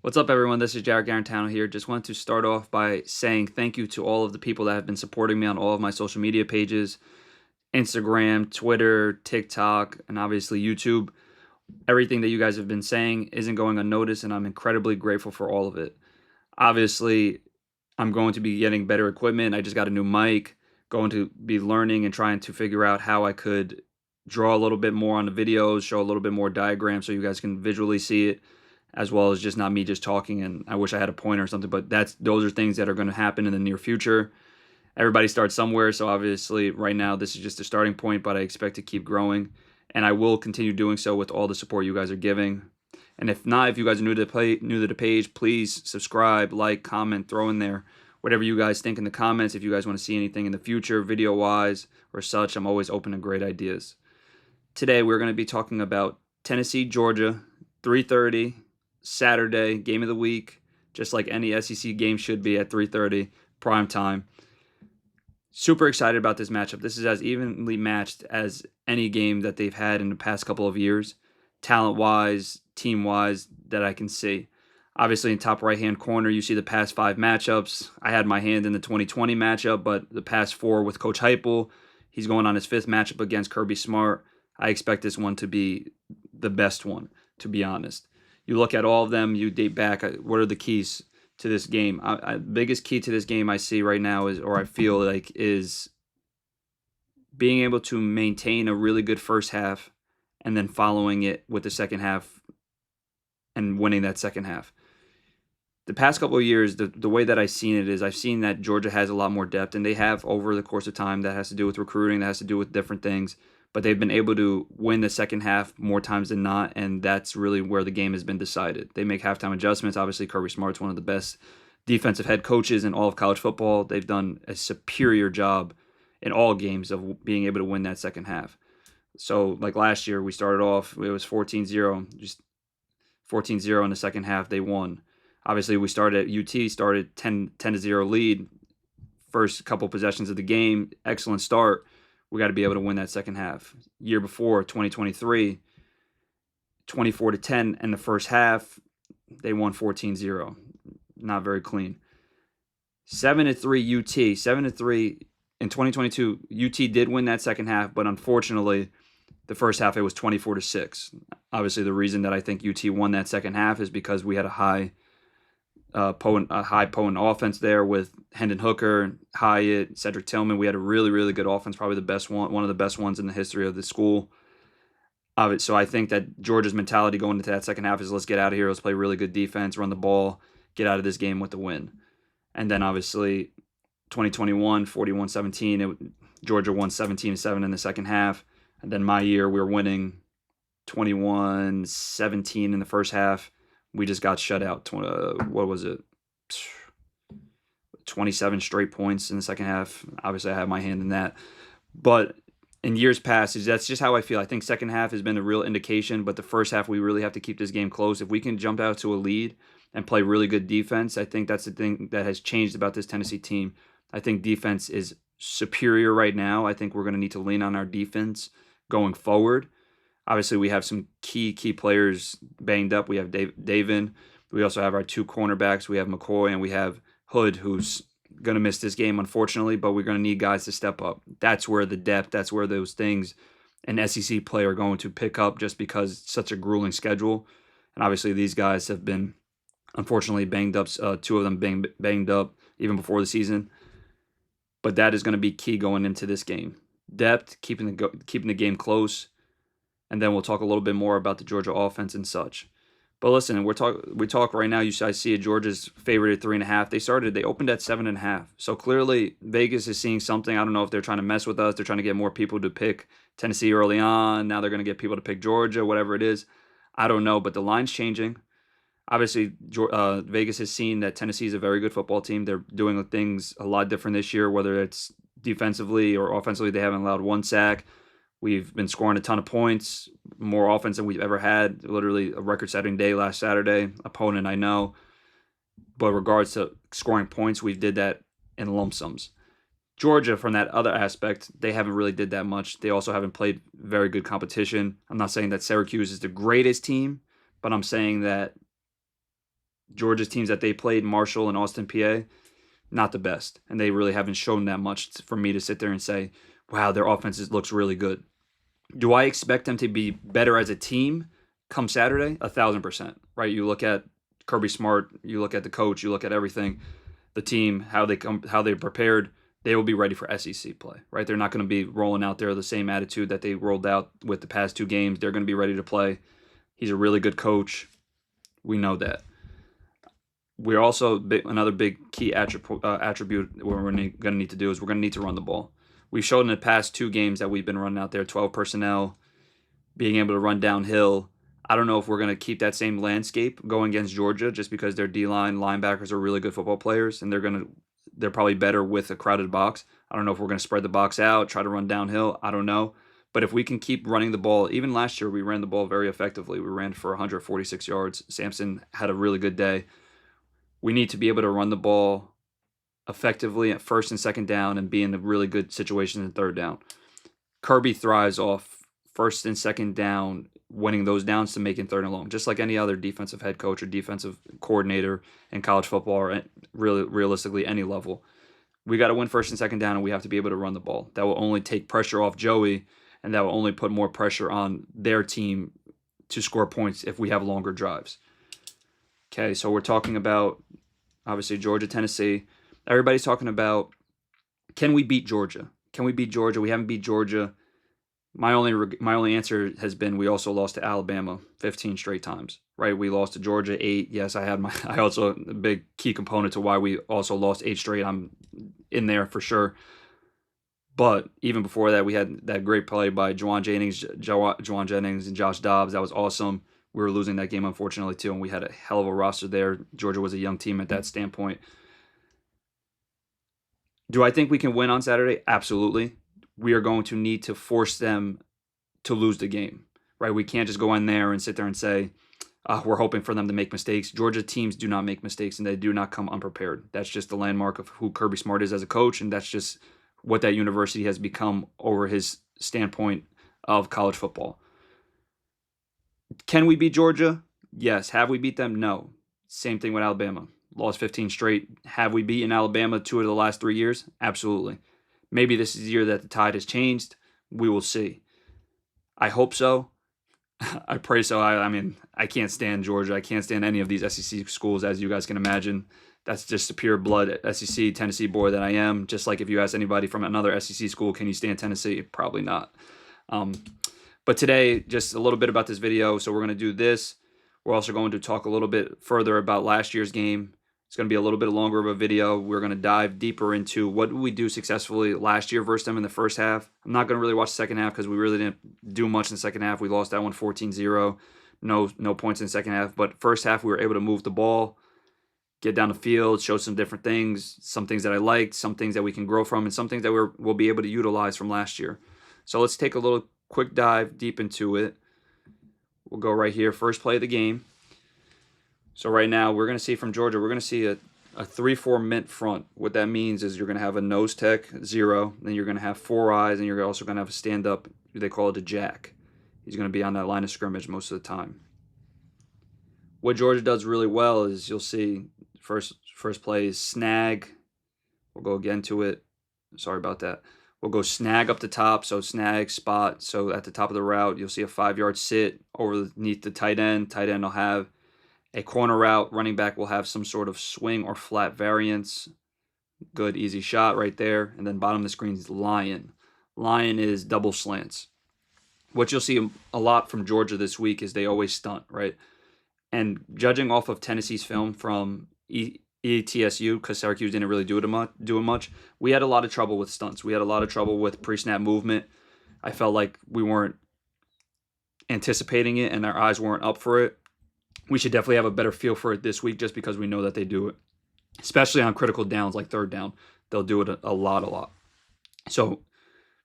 What's up, everyone? This is Jarrett Guarantano here. Just wanted to start off by saying thank you to all of the people that have been supporting me on all of my social media pages: Instagram, Twitter, TikTok, and obviously YouTube. Everything that you guys have been saying isn't going unnoticed, and I'm incredibly grateful for all of it. Obviously, I'm going to be getting better equipment. I just got a new mic, going to be learning and trying to figure out how I could draw a little bit more on the videos, show a little bit more diagrams so you guys can visually see it, as well as just not me just talking. And I wish I had a pointer or something, but those are things that are going to happen in the near future. Everybody starts somewhere, so obviously right now this is just a starting point, but I expect to keep growing, and I will continue doing so with all the support you guys are giving. And if not, if you guys are new to the page, please subscribe, like, comment, throw in there whatever you guys think in the comments. If you guys want to see anything in the future, video-wise or such, I'm always open to great ideas. Today we're going to be talking about Tennessee, Georgia, 3:30 Saturday, game of the week, just like any SEC game should be at 3:30 prime time. Super excited about this matchup. This is as evenly matched as any game that they've had in the past couple of years, talent-wise, team-wise, that I can see. Obviously, in top right-hand corner, you see the past 5 matchups. I had my hand in the 2020 matchup, but the past 4 with Coach Heupel, he's going on his 5th matchup against Kirby Smart. I expect this one to be the best one, to be honest. You look at all of them, you date back, what are the keys to this game? Biggest key to this game I see right now is, or I feel like, is being able to maintain a really good first half and then following it with the second half and winning that second half. The past couple of years, the way that I've seen it is I've seen that Georgia has a lot more depth, and they have over the course of time. That has to do with recruiting, that has to do with different things, but they've been able to win the second half more times than not, and that's really where the game has been decided. They make halftime adjustments. Obviously, Kirby Smart's one of the best defensive head coaches in all of college football. They've done a superior job in all games of being able to win that second half. So, like last year, we started off, it was 14-0, just 14-0 in the second half. They won. Obviously, we started at UT, started 10-0 lead. First couple possessions of the game, excellent start. We got to be able to win that second half. Year before, 2023, 24-10 in the first half. They won 14-0. Not very clean. 7-3 UT. 7-3 in 2022. UT did win that second half, but unfortunately, the first half it was 24-6. Obviously, the reason that I think UT won that second half is because we had a high potent offense there with Hendon Hooker, Hyatt, Cedric Tillman. We had a really, really good offense, probably the best one of the best ones in the history of the school. So I think that Georgia's mentality going into that second half is, let's get out of here, let's play really good defense, run the ball, get out of this game with the win. And then obviously 2021, 41-17, Georgia won 17-7 in the second half. And then my year, we were winning 21-17 in the first half. We just got shut out. What was it? 27 straight points in the second half. Obviously, I have my hand in that. But in years past, that's just how I feel. I think second half has been a real indication, but the first half, we really have to keep this game close. If we can jump out to a lead and play really good defense, I think that's the thing that has changed about this Tennessee team. I think defense is superior right now. I think we're going to need to lean on our defense going forward. Obviously, we have some key players banged up. We have Davin. We also have our 2 cornerbacks. We have McCoy and we have Hood, who's going to miss this game, unfortunately, but we're going to need guys to step up. That's where the depth, that's where those things an SEC play are going to pick up, just because it's such a grueling schedule. And obviously, these guys have been, unfortunately, banged up. 2 of them banged up even before the season. But that is going to be key going into this game. Depth, keeping the game close. And then we'll talk a little bit more about the Georgia offense and such. But listen, we talk right now. I see Georgia's favored at 3.5. They opened at 7.5. So clearly Vegas is seeing something. I don't know if they're trying to mess with us. They're trying to get more people to pick Tennessee early on. Now they're going to get people to pick Georgia, whatever it is. I don't know, but the line's changing. Obviously, Vegas has seen that Tennessee is a very good football team. They're doing things a lot different this year, whether it's defensively or offensively. They haven't allowed 1 sack. We've been scoring a ton of points, more offense than we've ever had. Literally a record-setting day last Saturday. Opponent, I know. But regards to scoring points, we did that in lump sums. Georgia, from that other aspect, they haven't really did that much. They also haven't played very good competition. I'm not saying that Syracuse is the greatest team, but I'm saying that Georgia's teams that they played, Marshall and Austin, PA, not the best. And they really haven't shown that much for me to sit there and say, wow, their offense looks really good. Do I expect them to be better as a team come Saturday? 1,000%, right? You look at Kirby Smart, you look at the coach, you look at everything, the team, how they're prepared. They will be ready for SEC play, right? They're not going to be rolling out there the same attitude that they rolled out with the past 2 games. They're going to be ready to play. He's a really good coach. We know that. We're also another big key attribute what we're going to need to do is we're going to need to run the ball. We've showed in the past 2 games that we've been running out there, 12 personnel, being able to run downhill. I don't know if we're going to keep that same landscape going against Georgia just because their D-line linebackers are really good football players, and they're probably better with a crowded box. I don't know if we're going to spread the box out, try to run downhill. I don't know. But if we can keep running the ball, even last year we ran the ball very effectively. We ran for 146 yards. Sampson had a really good day. We need to be able to run the ball effectively at first and second down and be in a really good situation in third down. Kirby thrives off first and second down, winning those downs to making third and long, just like any other defensive head coach or defensive coordinator in college football or really realistically any level. We got to win first and second down, and we have to be able to run the ball. That will only take pressure off Joey, and that will only put more pressure on their team to score points if we have longer drives. Okay, so we're talking about, obviously, Georgia, Tennessee. Everybody's talking about, can we beat Georgia? Can we beat Georgia? We haven't beat Georgia. My only answer has been we also lost to Alabama 15 straight times, right? We lost to Georgia 8. Yes, I also, a big key component to why we also lost 8 straight. I'm in there for sure. But even before that, we had that great play by Juwan Jennings and Josh Dobbs. That was awesome. We were losing that game, unfortunately, too, and we had a hell of a roster there. Georgia was a young team at that standpoint. Do I think we can win on Saturday? Absolutely. We are going to need to force them to lose the game, right? We can't just go in there and sit there and say, we're hoping for them to make mistakes. Georgia teams do not make mistakes, and they do not come unprepared. That's just the landmark of who Kirby Smart is as a coach, and that's just what that university has become over his standpoint of college football. Can we beat Georgia? Yes. Have we beat them? No. Same thing with Alabama. Lost 15 straight. Have we beaten Alabama 2 of the last 3 years? Absolutely. Maybe this is the year that the tide has changed. We will see. I hope so. I pray so. I mean, I can't stand Georgia. I can't stand any of these SEC schools, as you guys can imagine. That's just a pure blood SEC, Tennessee boy that I am. Just like if you ask anybody from another SEC school, can you stand Tennessee? Probably not. But today, just a little bit about this video. So we're going to do this. We're also going to talk a little bit further about last year's game. It's going to be a little bit longer of a video. We're going to dive deeper into what did we do successfully last year versus them in the first half. I'm not going to really watch the second half because we really didn't do much in the second half. We lost that one 14-0. No points in the second half. But first half, we were able to move the ball, get down the field, show some different things, some things that I liked, some things that we can grow from, and some things that we'll be able to utilize from last year. So let's take a little quick dive deep into it. We'll go right here. First play of the game. So right now, we're going to see from Georgia, we're going to see a 3-4 mint front. What that means is you're going to have a nose tech, 0. Then you're going to have 4 eyes, and you're also going to have a stand-up. They call it a jack. He's going to be on that line of scrimmage most of the time. What Georgia does really well is you'll see first play is snag. We'll go again to it. Sorry about that. We'll go snag up the top, so snag, spot. So at the top of the route, you'll see a 5-yard sit underneath the tight end. Tight end will have a corner route. Running back will have some sort of swing or flat variance. Good, easy shot right there. And then bottom of the screen is lion. Lion is double slants. What you'll see a lot from Georgia this week is they always stunt, right? And judging off of Tennessee's film from ETSU, because Syracuse didn't really do it much, we had a lot of trouble with stunts. We had a lot of trouble with pre-snap movement. I felt like we weren't anticipating it and our eyes weren't up for it. We should definitely have a better feel for it this week just because we know that they do it, especially on critical downs like third down. They'll do it a lot. So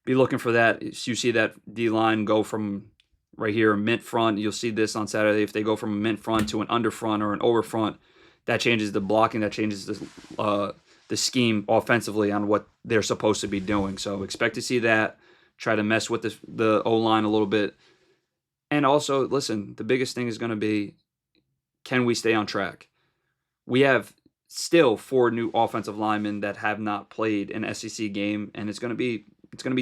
be looking for that. You see that D-line go from right here, mint front. You'll see this on Saturday. If they go from a mint front to an under front or an over front, that changes the blocking. That changes the scheme offensively on what they're supposed to be doing. So expect to see that. Try to mess with the O-line a little bit. And also, listen, the biggest thing is going to be, can we stay on track? we have still 4 new offensive linemen that have not played an SEC game, and it's going to be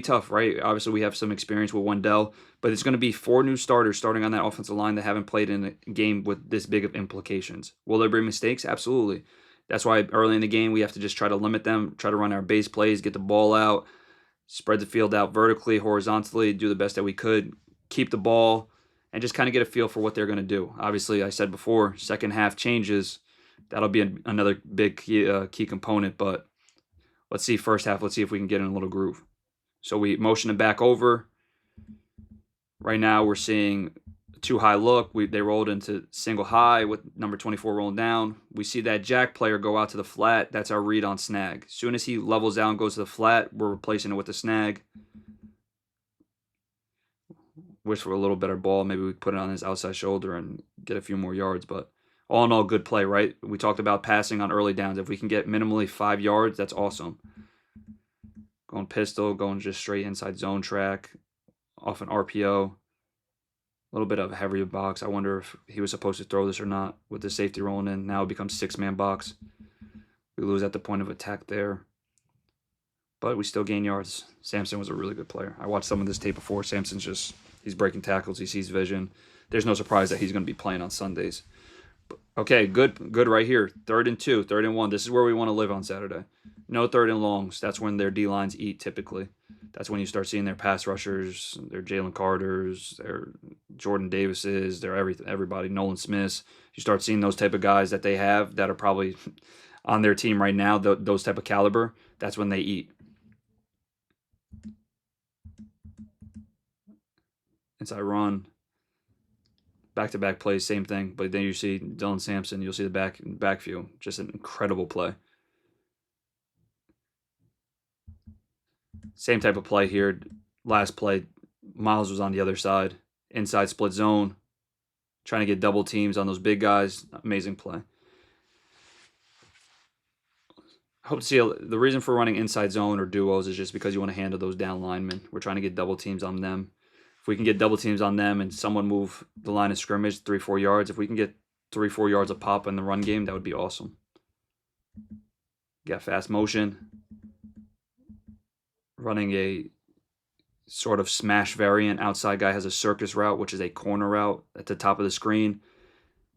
tough, right? Obviously, we have some experience with Wendell, but it's going to be 4 new starters starting on that offensive line that haven't played in a game with this big of implications. Will there be mistakes? Absolutely. That's why early in the game we have to just try to limit them, try to run our base plays, get the ball out, spread the field out vertically, horizontally, do the best that we could, keep the ball, and just kind of get a feel for what they're going to do. Obviously, I said before, second half changes. That'll be another big key component, but let's see first half. Let's see if we can get in a little groove. So we motion it back over. Right now we're seeing too high look. They rolled into single high with number 24 rolling down. We see that jack player go out to the flat. That's our read on snag. As soon as he levels out and goes to the flat, we're replacing it with the snag. Wish for a little better ball. Maybe we put it on his outside shoulder and get a few more yards. But all in all, good play, right? We talked about passing on early downs. If we can get minimally 5 yards, that's awesome. Going pistol, going just straight inside zone track, off an RPO. A little bit of a heavier box. I wonder if he was supposed to throw this or not with the safety rolling in. Now it becomes 6-man box. We lose at the point of attack there. But we still gain yards. Sampson was a really good player. I watched some of this tape before. Sampson's just, he's breaking tackles. He sees vision. There's no surprise that he's going to be playing on Sundays. But, okay, good right here. 3rd and 2, 3rd and 1. This is where we want to live on Saturday. No 3rd and longs. That's when their D-lines eat typically. That's when you start seeing their pass rushers, their Jalen Carters, their Jordan Davises, their everybody, Nolan Smiths. You start seeing those type of guys that they have that are probably on their team right now, those type of caliber. That's when they eat. Inside run. Back-to-back plays, same thing. But then you see Dylan Sampson, you'll see the back view. Just an incredible play. Same type of play here. Last play, Miles was on the other side. Inside split zone. Trying to get double teams on those big guys. Amazing play. I hope to see the reason for running inside zone or duos is just because you want to handle those down linemen. We're trying to get double teams on them. If we can get double teams on them and someone move the line of scrimmage 3-4 yards, if we can get 3-4 yards of pop in the run game, that would be awesome. Got fast motion. Running a sort of smash variant. Outside guy has a circus route, which is a corner route at the top of the screen.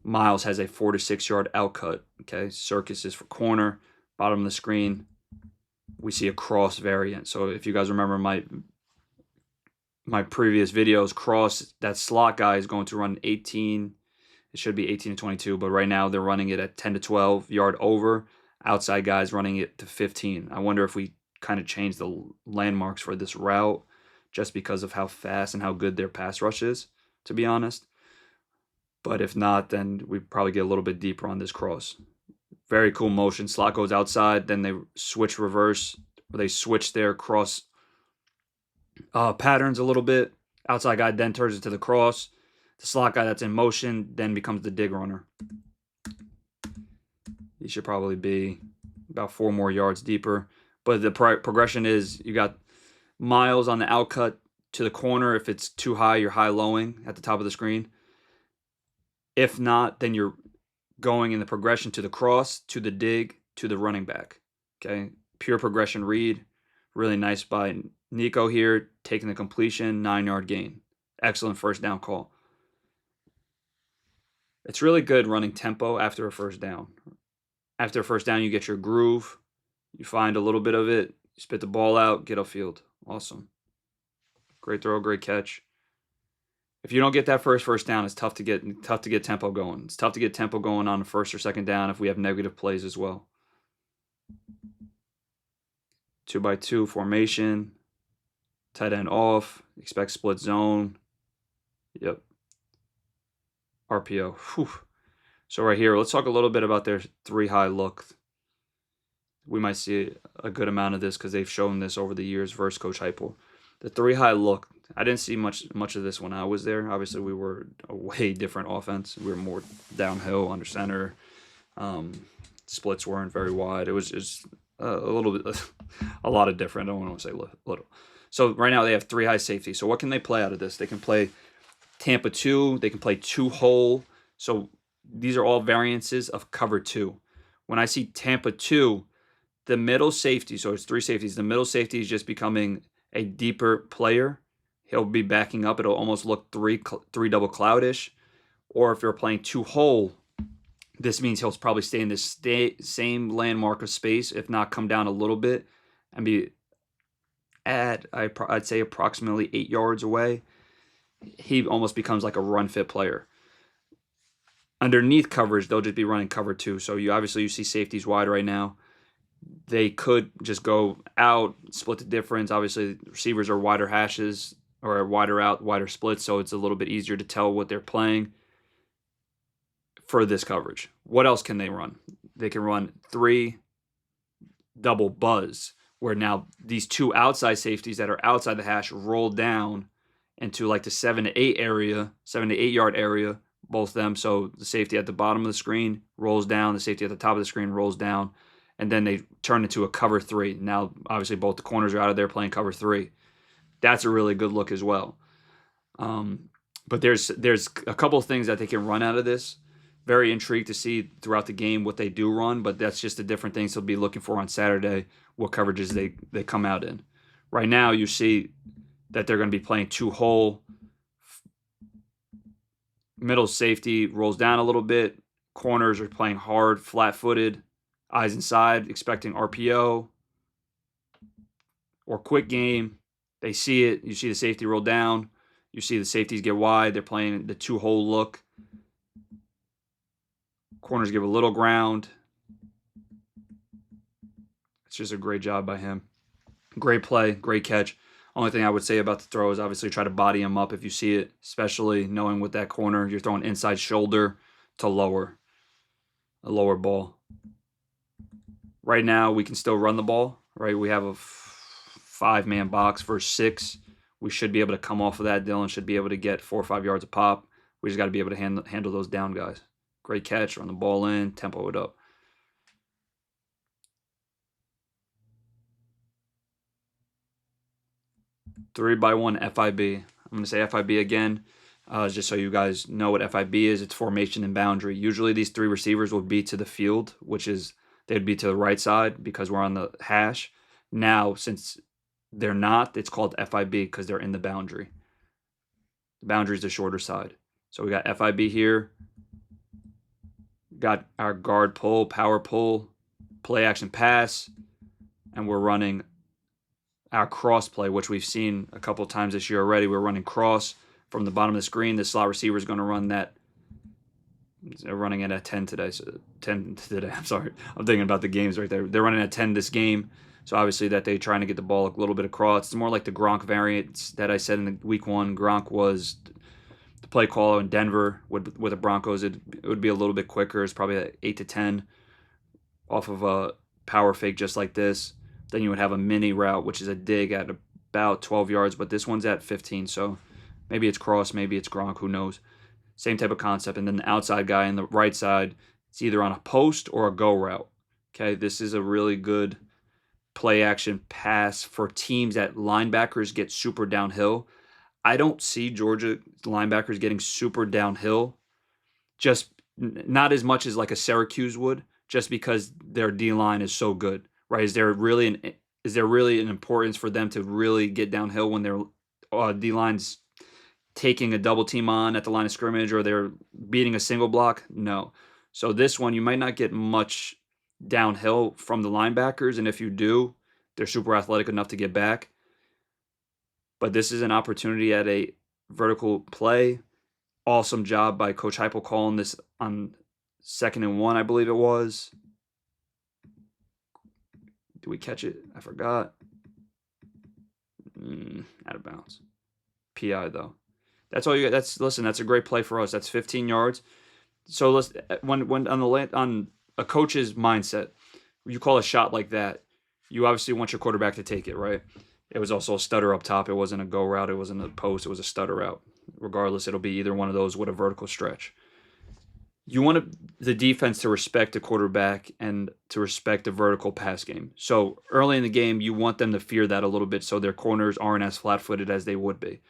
Miles has a 4 to 6 yard out cut. Okay, circus is for corner. Bottom of the screen, we see a cross variant. So if you guys remember my previous videos, cross, that slot guy is going to run 18. It should be 18 to 22, but right now they're running it at 10 to 12 yard over. Outside guys running it to 15. I wonder if we kind of change the landmarks for this route just because of how fast and how good their pass rush is, to be honest. But if not, then we probably get a little bit deeper on this cross. Very cool motion. Slot goes outside, then they switch reverse, or they switch their cross patterns a little bit. Outside guy then turns into the cross. The slot guy that's in motion then becomes the dig runner. He should probably be about 4 more yards deeper. But the progression is you got Miles on the outcut to the corner. If it's too high, you're high-lowing at the top of the screen. If not, then you're going in the progression to the cross, to the dig, to the running back. Okay, pure progression read. Really nice by Nico here, taking the completion, 9-yard gain. Excellent first down call. It's really good running tempo after a first down. After a first down, you get your groove. You find a little bit of it, spit the ball out, get upfield. Awesome. Great throw, great catch. If you don't get that first down, it's tough to get tempo going. It's tough to get tempo going on the first or second down if we have negative plays as well. 2-by-2 formation. Tight end off. Expect split zone. Yep. RPO. Whew. So right here, let's talk a little bit about their 3-high look. We might see a good amount of this because they've shown this over the years versus Coach Heupel. The 3-high look, I didn't see much of this when I was there. Obviously, we were a way different offense. We were more downhill, under center. Splits weren't very wide. It was just a little bit, a lot of different. I don't want to say little. So right now they have 3-high safety. So what can they play out of this? They can play Tampa 2. They can play 2 hole. So these are all variances of cover 2. when I see Tampa 2, the middle safety, so it's 3 safeties, the middle safety is just becoming a deeper player. He'll be backing up. It'll almost look three double cloudish. Or if you're playing 2 hole, this means he'll probably stay in this same landmark of space, if not come down a little bit, and be I'd say approximately 8 yards away. He almost becomes like a run fit player. Underneath coverage, they'll just be running cover 2. So you see safeties wide right now. They could just go out, split the difference. Obviously, receivers are wider hashes or wider out, wider splits, so it's a little bit easier to tell what they're playing for this coverage. What else can they run? They can run 3 double buzz, where now these 2 outside safeties that are outside the hash roll down into like the 7 to 8 yard area, both of them. So the safety at the bottom of the screen rolls down, the safety at the top of the screen rolls down, and then they turn into a cover 3. Now, obviously, both the corners are out of there playing cover 3. That's a really good look as well. But there's a couple of things that they can run out of this. Very intrigued to see throughout the game what they do run, but that's just the different things they'll be looking for on Saturday, what coverages they come out in. Right now, you see that they're going to be playing 2 hole. Middle safety rolls down a little bit. Corners are playing hard, flat-footed, eyes inside, expecting RPO or quick game. They see it. You see the safety roll down. You see the safeties get wide. They're playing the 2 hole look. Corners give a little ground. It's just a great job by him. Great play, great catch. Only thing I would say about the throw is obviously try to body him up if you see it, especially knowing with that corner, you're throwing inside shoulder to a lower ball. Right now, we can still run the ball, right? We have a 5-man box for 6. We should be able to come off of that. Dylan should be able to get 4 or 5 yards a pop. We just got to be able to handle those down guys. Great catch, run the ball in, tempo it up. Three by one FIB. I'm going to say FIB again, just so you guys know what FIB is. It's formation and boundary. Usually these 3 receivers will be to the field, which is they'd be to the right side because we're on the hash. Now, since they're not, it's called FIB because they're in the boundary. The boundary is the shorter side. So we got FIB here. Got our guard pull, power pull, play action pass, and we're running our cross play, which we've seen a couple times this year already. We're running cross from the bottom of the screen. The slot receiver is going to run that. They're running it at 10 today. So 10 today. I'm sorry. I'm thinking about the games right there. They're running at 10 this game. So obviously that they're trying to get the ball a little bit across. It's more like the Gronk variants that I said in the week 1. Gronk was the play caller in Denver with the Broncos. It would be a little bit quicker. It's probably at 8 to 10 off of a power fake just like this. Then you would have a mini route, which is a dig at about 12 yards, but this one's at 15. So maybe it's cross, maybe it's Gronk, who knows. Same type of concept. And then the outside guy on the right side, it's either on a post or a go route. Okay, this is a really good play action pass for teams that linebackers get super downhill. I don't see Georgia linebackers getting super downhill, just not as much as like a Syracuse would, just because their D-line is so good, right? Is there really an importance for them to really get downhill when their D-line's taking a double team on at the line of scrimmage or they're beating a single block? No. So this one, you might not get much downhill from the linebackers, and if you do, they're super athletic enough to get back. But this is an opportunity at a vertical play. Awesome job by Coach Heupel calling this on 2nd and 1, I believe it was. Did we catch it? I forgot. Out of bounds. PI though. That's all you got. That's a great play for us. That's 15 yards. So let's when on a coach's mindset, you call a shot like that, you obviously want your quarterback to take it, right? It was also a stutter up top. It wasn't a go route. It wasn't a post. It was a stutter route. Regardless, it'll be either one of those with a vertical stretch. You want the defense to respect the quarterback and to respect the vertical pass game. So early in the game, you want them to fear that a little bit so their corners aren't as flat-footed as they would be.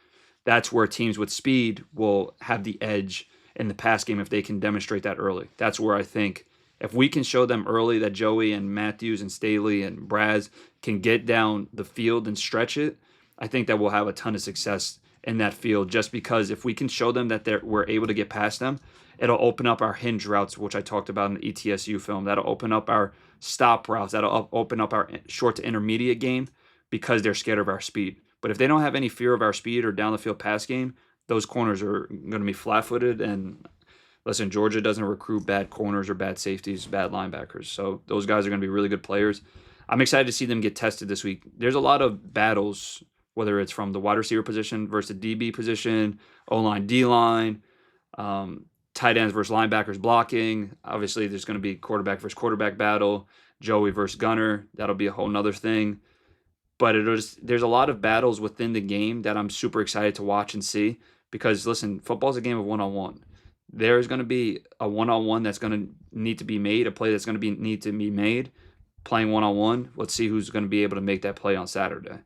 That's where teams with speed will have the edge in the pass game if they can demonstrate that early. That's where I think If we can show them early that Joey and Matthews and Staley and Braz can get down the field and stretch it, I think that we'll have a ton of success in that field. Just because if we can show them that we're able to get past them, it'll open up our hinge routes, which I talked about in the ETSU film. That'll open up our stop routes. That'll open up our short to intermediate game because they're scared of our speed. But if they don't have any fear of our speed or down the field pass game, those corners are going to be flat-footed. And listen, Georgia doesn't recruit bad corners or bad safeties, bad linebackers. So those guys are going to be really good players. I'm excited to see them get tested this week. There's a lot of battles, whether it's from the wide receiver position versus the DB position, O-line, D-line, tight ends versus linebackers blocking. Obviously, there's going to be quarterback versus quarterback battle, Joey versus Gunner. That'll be a whole nother thing. But there's a lot of battles within the game that I'm super excited to watch and see because, listen, football's a game of one-on-one. There's going to be a one-on-one that's going to need to be made, a play that's going to need to be made, playing one-on-one. Let's see who's going to be able to make that play on Saturday.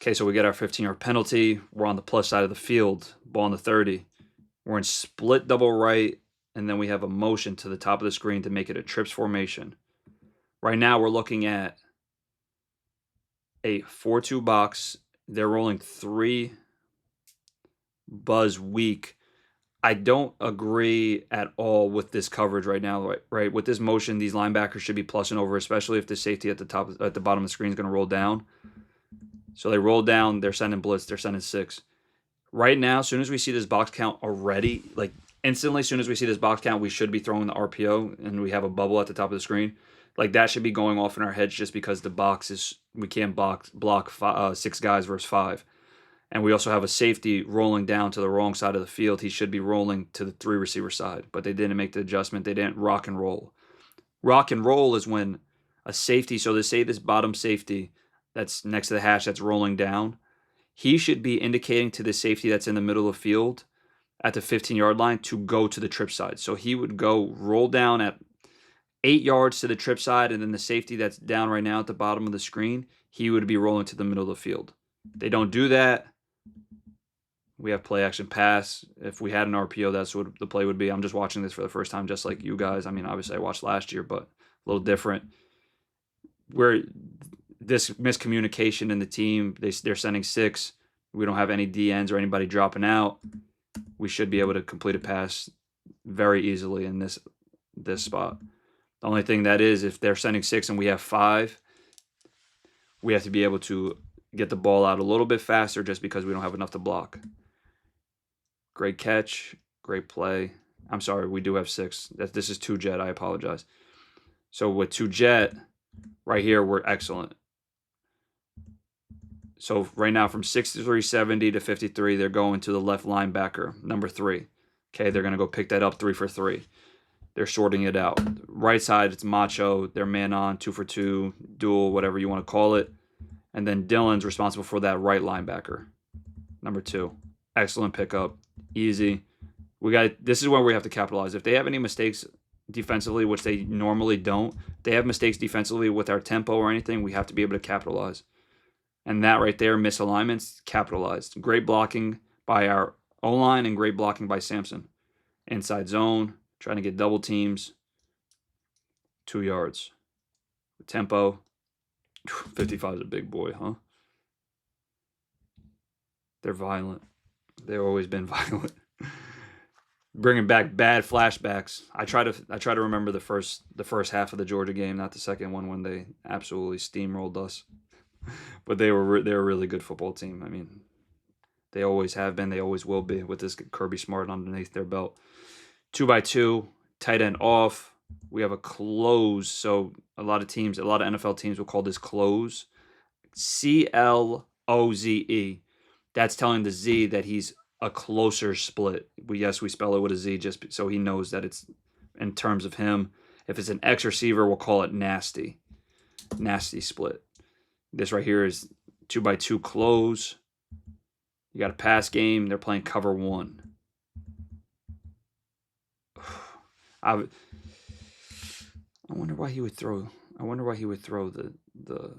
Okay, so we get our 15-yard penalty. We're on the plus side of the field, ball on the 30. We're in split double right, and then we have a motion to the top of the screen to make it a trips formation. Right now, we're looking at a 4-2 box. They're rolling 3 buzz weak. I don't agree at all with this coverage right now. Right, with this motion, these linebackers should be plussing over, especially if the safety at the bottom of the screen is going to roll down. So they roll down. They're sending blitz. They're sending 6. Right now, as soon as we see this box count already, like instantly, as soon as we see this box count, we should be throwing the RPO, and we have a bubble at the top of the screen. Like that should be going off in our heads just because the box is, we can't block 6 guys versus 5. And we also have a safety rolling down to the wrong side of the field. He should be rolling to the 3 receiver side, but they didn't make the adjustment. They didn't rock and roll. Rock and roll is when a safety, so they say this bottom safety that's next to the hash that's rolling down, he should be indicating to the safety that's in the middle of the field at the 15-yard line to go to the trip side. So he would go roll down at 8 yards to the trip side, and then the safety that's down right now at the bottom of the screen, he would be rolling to the middle of the field. They don't do that. We have play action pass. If we had an RPO, that's what the play would be. I'm just watching this for the first time, just like you guys. I mean, obviously I watched last year, but a little different. Where this miscommunication in the team, they're sending 6. We don't have any DNs or anybody dropping out. We should be able to complete a pass very easily in this spot. The only thing that is, if they're sending 6 and we have 5, we have to be able to get the ball out a little bit faster just because we don't have enough to block. Great catch, great play. I'm sorry, we do have 6. This is 2 jet, I apologize. So with 2 jet, right here, we're excellent. So right now from 63-70 to 53, they're going to the left linebacker, number 3. Okay, they're going to go pick that up 3 for 3. They're sorting it out. Right side, it's Macho. They're man on, 2 for 2, dual, whatever you want to call it. And then Dylan's responsible for that right linebacker, number 2. Excellent pickup, easy. This is where we have to capitalize. If they have any mistakes defensively, which they normally don't, if they have mistakes defensively with our tempo or anything, we have to be able to capitalize. And that right there, misalignments, capitalized. Great blocking by our O-line and great blocking by Sampson. Inside zone, trying to get double teams. 2 yards. Tempo. 55 is a big boy, huh? They're violent. They've always been violent. Bringing back bad flashbacks. I try to remember the first half of the Georgia game, not the second one when they absolutely steamrolled us. But they're a really good football team. I mean, they always have been. They always will be with this Kirby Smart underneath their belt. 2x2, tight end off. We have a close. So a lot of NFL teams will call this close. CLOZE. That's telling the Z that he's a closer split. We spell it with a Z just so he knows that it's in terms of him. If it's an X receiver, we'll call it nasty. Nasty split. This right here is 2x2 close. You got a pass game. They're playing cover 1. I wonder why he would throw. The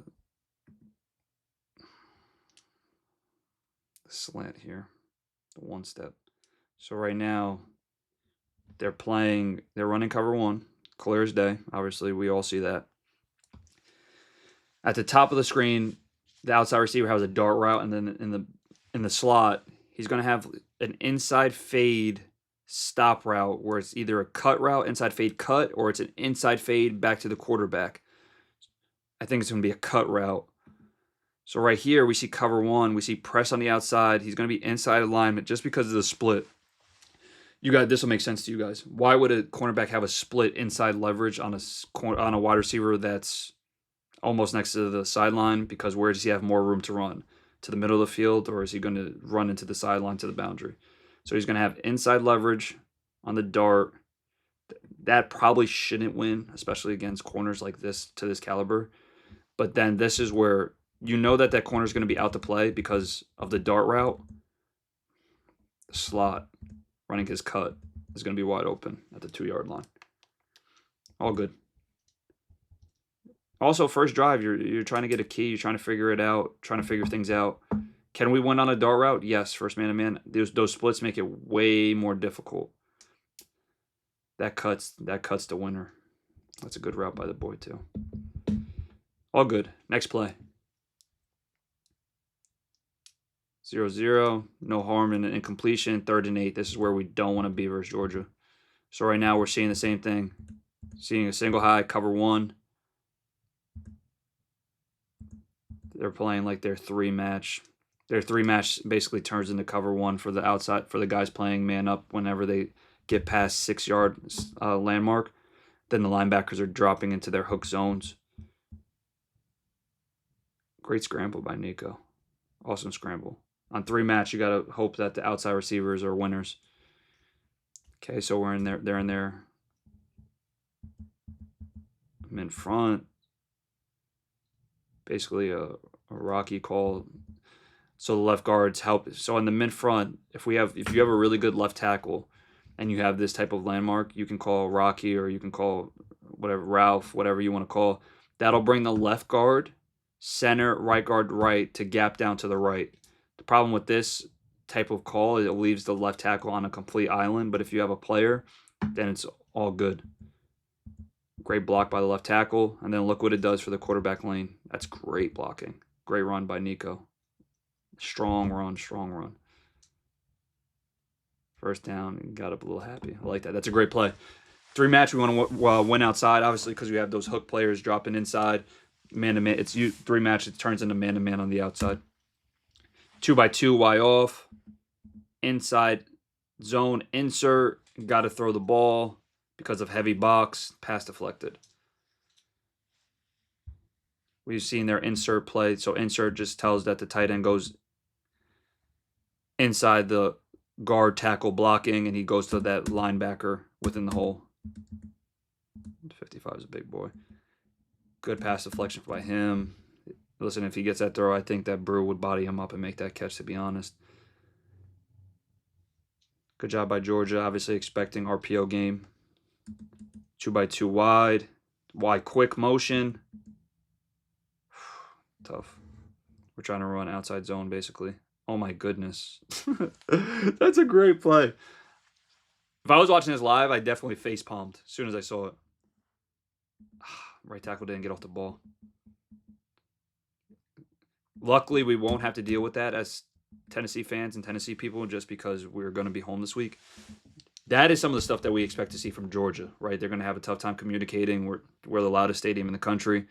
slant here, the 1 step. So right now, They're running cover one, clear as day. Obviously, we all see that. At the top of the screen, the outside receiver has a dart route, and then in the slot, he's going to have an inside fade stop route where it's either a cut route, inside fade cut, or it's an inside fade back to the quarterback. I think it's going to be a cut route. So right here, we see cover one. We see press on the outside. He's going to be inside alignment just because of the split. This will make sense to you guys. Why would a cornerback have a split inside leverage on a wide receiver that's almost next to the sideline? Because where does he have more room to run? To the middle of the field, or is he going to run into the sideline to the boundary? So he's going to have inside leverage on the dart. That probably shouldn't win, especially against corners like this to this caliber. But then this is where you know that corner is going to be out to play because of the dart route. The slot running his cut is going to be wide open at the 2-yard line. All good. Also, first drive, you're trying to get a key. You're trying to figure it out, trying to figure things out. Can we win on a dart route? Yes, first man-to-man. Those splits make it way more difficult. That cuts the winner. That's a good route by the boy, too. All good. Next play. 0-0. No harm in an incompletion. 3rd and 8. This is where we don't want to be versus Georgia. So right now we're seeing the same thing. Seeing a single high, cover one. They're playing like their 3-match. Their 3-match basically turns into cover one for the outside, for the guys playing man up whenever they get past 6-yard landmark. Then the linebackers are dropping into their hook zones. Great scramble by Nico. Awesome scramble. On 3-match, you got to hope that the outside receivers are winners. Okay, so we're in there. They're in there. I'm in front. Basically a Rocky call. So the left guards help. So in the mid front, if you have a really good left tackle and you have this type of landmark, you can call Rocky or you can call Ralph, whatever you want to call. That'll bring the left guard, center, right guard right to gap down to the right. The problem with this type of call is it leaves the left tackle on a complete island, but if you have a player, then it's all good. Great block by the left tackle, and then look what it does for the quarterback lane. That's great blocking. Great run by Nico. Strong run. First down, got up a little happy. I like that. That's a great play. 3-match, we want to win outside, obviously, because we have those hook players dropping inside. Man-to-man. 3-match, it turns into man-to-man on the outside. 2x2, Y off. Inside zone insert. Got to throw the ball. Because of heavy box, pass deflected. We've seen their insert play. So insert just tells that the tight end goes inside the guard tackle blocking, and he goes to that linebacker within the hole. 55 is a big boy. Good pass deflection by him. Listen, if he gets that throw, I think that Brew would body him up and make that catch, to be honest. Good job by Georgia. Obviously expecting RPO game. 2x2 wide. Wide quick motion. Tough. We're trying to run outside zone, basically. Oh, my goodness. That's a great play. If I was watching this live, I definitely face-palmed as soon as I saw it. Right tackle didn't get off the ball. Luckily, we won't have to deal with that as Tennessee fans and Tennessee people just because we're going to be home this week. That is some of the stuff that we expect to see from Georgia, right? They're going to have a tough time communicating. We're the loudest stadium in the country.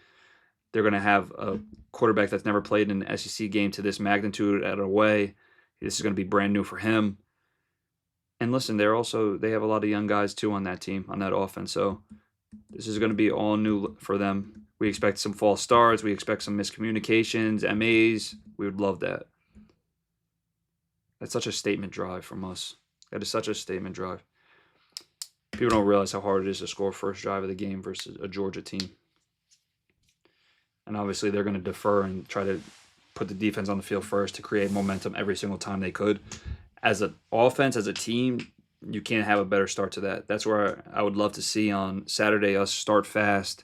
They're going to have a quarterback that's never played in an SEC game to this magnitude at away. This is going to be brand new for him. And listen, they have a lot of young guys too on that team, on that offense. So this is going to be all new for them. We expect some false starts. We expect some miscommunications, MAs. We would love that. That's such a statement drive from us. That is such a statement drive. People don't realize how hard it is to score first drive of the game versus a Georgia team. And obviously they're going to defer and try to put the defense on the field first to create momentum every single time they could. As an offense, as a team, you can't have a better start to that. That's where I would love to see on Saturday us start fast.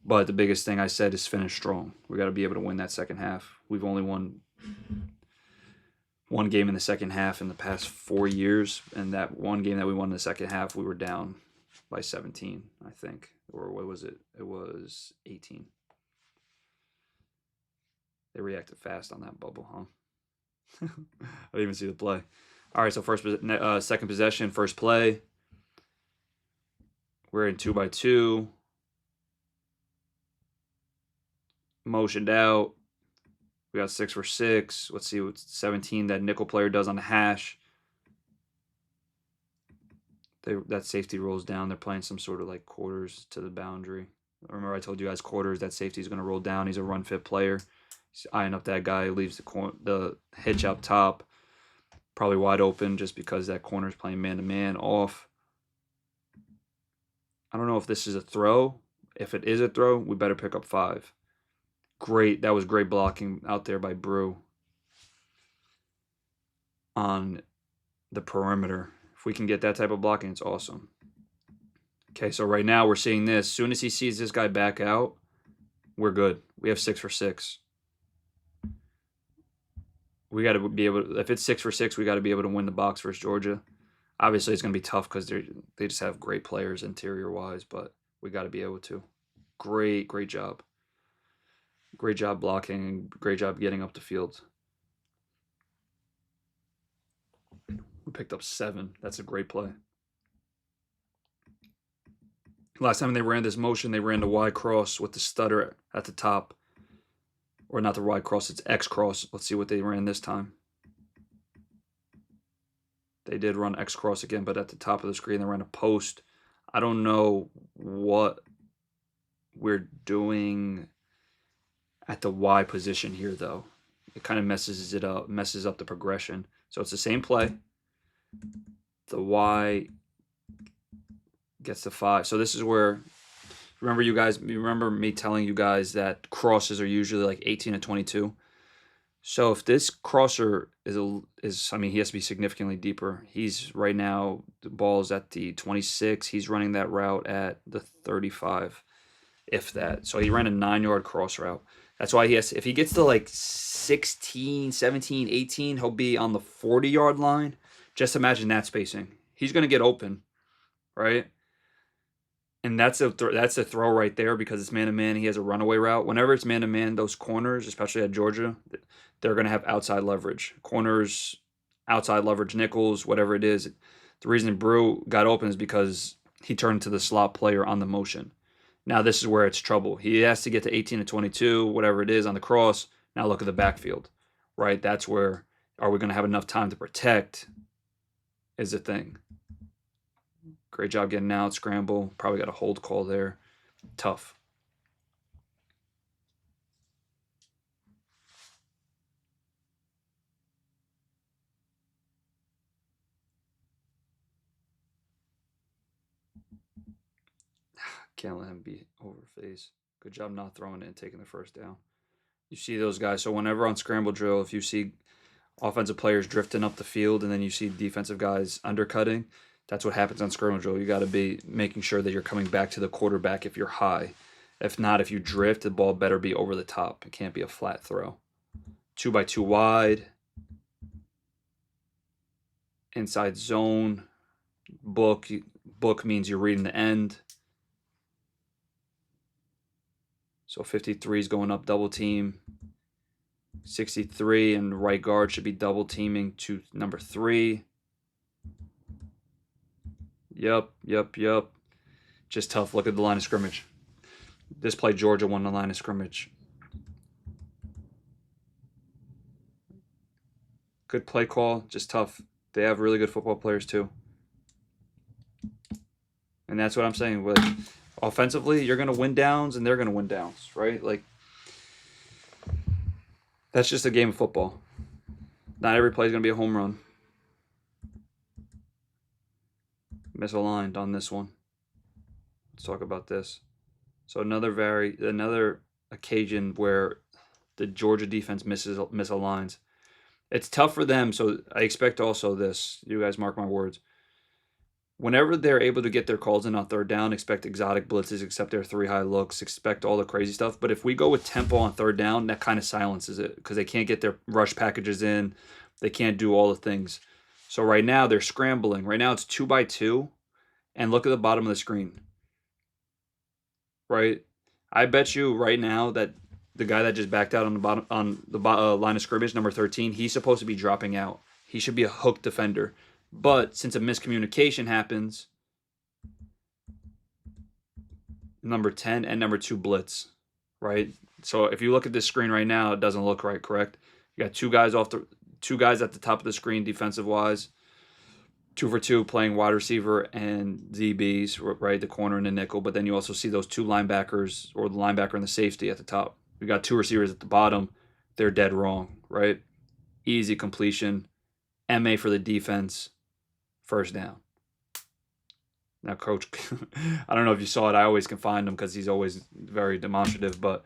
But the biggest thing I said is finish strong. We got to be able to win that second half. We've only won one game in the second half in the past 4 years, and that one game that we won in the second half, we were down by 17, I think. Or what was it? It was 18. They reacted fast on that bubble, huh? I didn't even see the play. All right, so second possession, first play. We're in 2x2. Motioned out. We got 6 for 6. Let's see what 17 that nickel player does on the hash. That safety rolls down. They're playing some sort of like quarters to the boundary. Remember I told you guys quarters, that safety is going to roll down. He's a run fit player. He's eyeing up that guy who leaves the hitch up top. Probably wide open just because that corner is playing man-to-man off. I don't know if this is a throw. If it is a throw, we better pick up 5. Great. That was great blocking out there by Brew on the perimeter. If we can get that type of blocking, it's awesome. Okay, so right now we're seeing this. As soon as he sees this guy back out, we're good. We have 6 for 6. We got to be able to, if it's 6 for 6, we got to be able to win the box versus Georgia. Obviously, it's going to be tough because they just have great players interior-wise, but we got to be able to. Great job. Great job blocking and great job getting up the field. We picked up 7. That's a great play. Last time they ran this motion, they ran the Y cross with the stutter at the top. Or not the Y cross, it's X cross. Let's see what they ran this time. They did run X cross again, but at the top of the screen, they ran a post. I don't know what we're doing at the Y position here, though. It kind of messes up the progression. So it's the same play. The Y gets the 5. So this is where, remember me telling you guys that crosses are usually like 18 to 22. So if this crosser is he has to be significantly deeper. He's right now, the ball's at the 26. He's running that route at the 35, if that. So he ran a 9-yard cross route. That's why if he gets to like 16, 17, 18, he'll be on the 40-yard line. Just imagine that spacing. He's going to get open, right? And that's a throw right there because it's man-to-man. He has a runaway route. Whenever it's man-to-man, those corners, especially at Georgia, they're going to have outside leverage. Corners, outside leverage, nickels, whatever it is. The reason Brew got open is because he turned to the slot player on the motion. Now this is where it's trouble. He has to get to 18 to 22, whatever it is, on the cross. Now look at the backfield, right? That's where, are we going to have enough time to protect is the thing. Great job getting out, scramble. Probably got a hold call there. Tough. Can't let him be over phase. Good job not throwing it and taking the first down. You see those guys. So whenever on scramble drill, if you see offensive players drifting up the field and then you see defensive guys undercutting, that's what happens on scramble drill. You got to be making sure that you're coming back to the quarterback if you're high. If not, if you drift, the ball better be over the top. It can't be a flat throw. 2x2 wide. Inside zone. Book means you're reading the end. So 53 is going up double team. 63 and right guard should be double teaming to number 3. Yep. Just tough. Look at the line of scrimmage. This play, Georgia won the line of scrimmage. Good play call, just tough. They have really good football players too. And that's what I'm saying. With offensively, you're going to win downs and they're going to win downs, right? Like, that's just a game of football. Not every play is going to be a home run. Misaligned on this one. Let's talk about this. So another occasion where the Georgia defense misaligns. It's tough for them, so I expect also this. You guys mark my words. Whenever they're able to get their calls in on third down, expect exotic blitzes, expect their 3 high looks, expect all the crazy stuff. But if we go with tempo on third down, that kind of silences it because they can't get their rush packages in. They can't do all the things. So right now they're scrambling. Right now it's 2-by-2, and look at the bottom of the screen. Right, I bet you right now that the guy that just backed out on the bottom on the line of scrimmage, number 13, he's supposed to be dropping out. He should be a hook defender, but since a miscommunication happens, number 10 and number 2 blitz. Right. So if you look at this screen right now, it doesn't look right. Correct. You got two guys at the top of the screen defensive wise. 2 for 2 playing wide receiver and DBs, right, the corner and the nickel. But then you also see those 2 linebackers, or the linebacker and the safety at the top. We got 2 receivers at the bottom. They're dead wrong, right? Easy completion. MA for the defense. First down. Now, Coach, I don't know if you saw it. I always can find him because he's always very demonstrative. But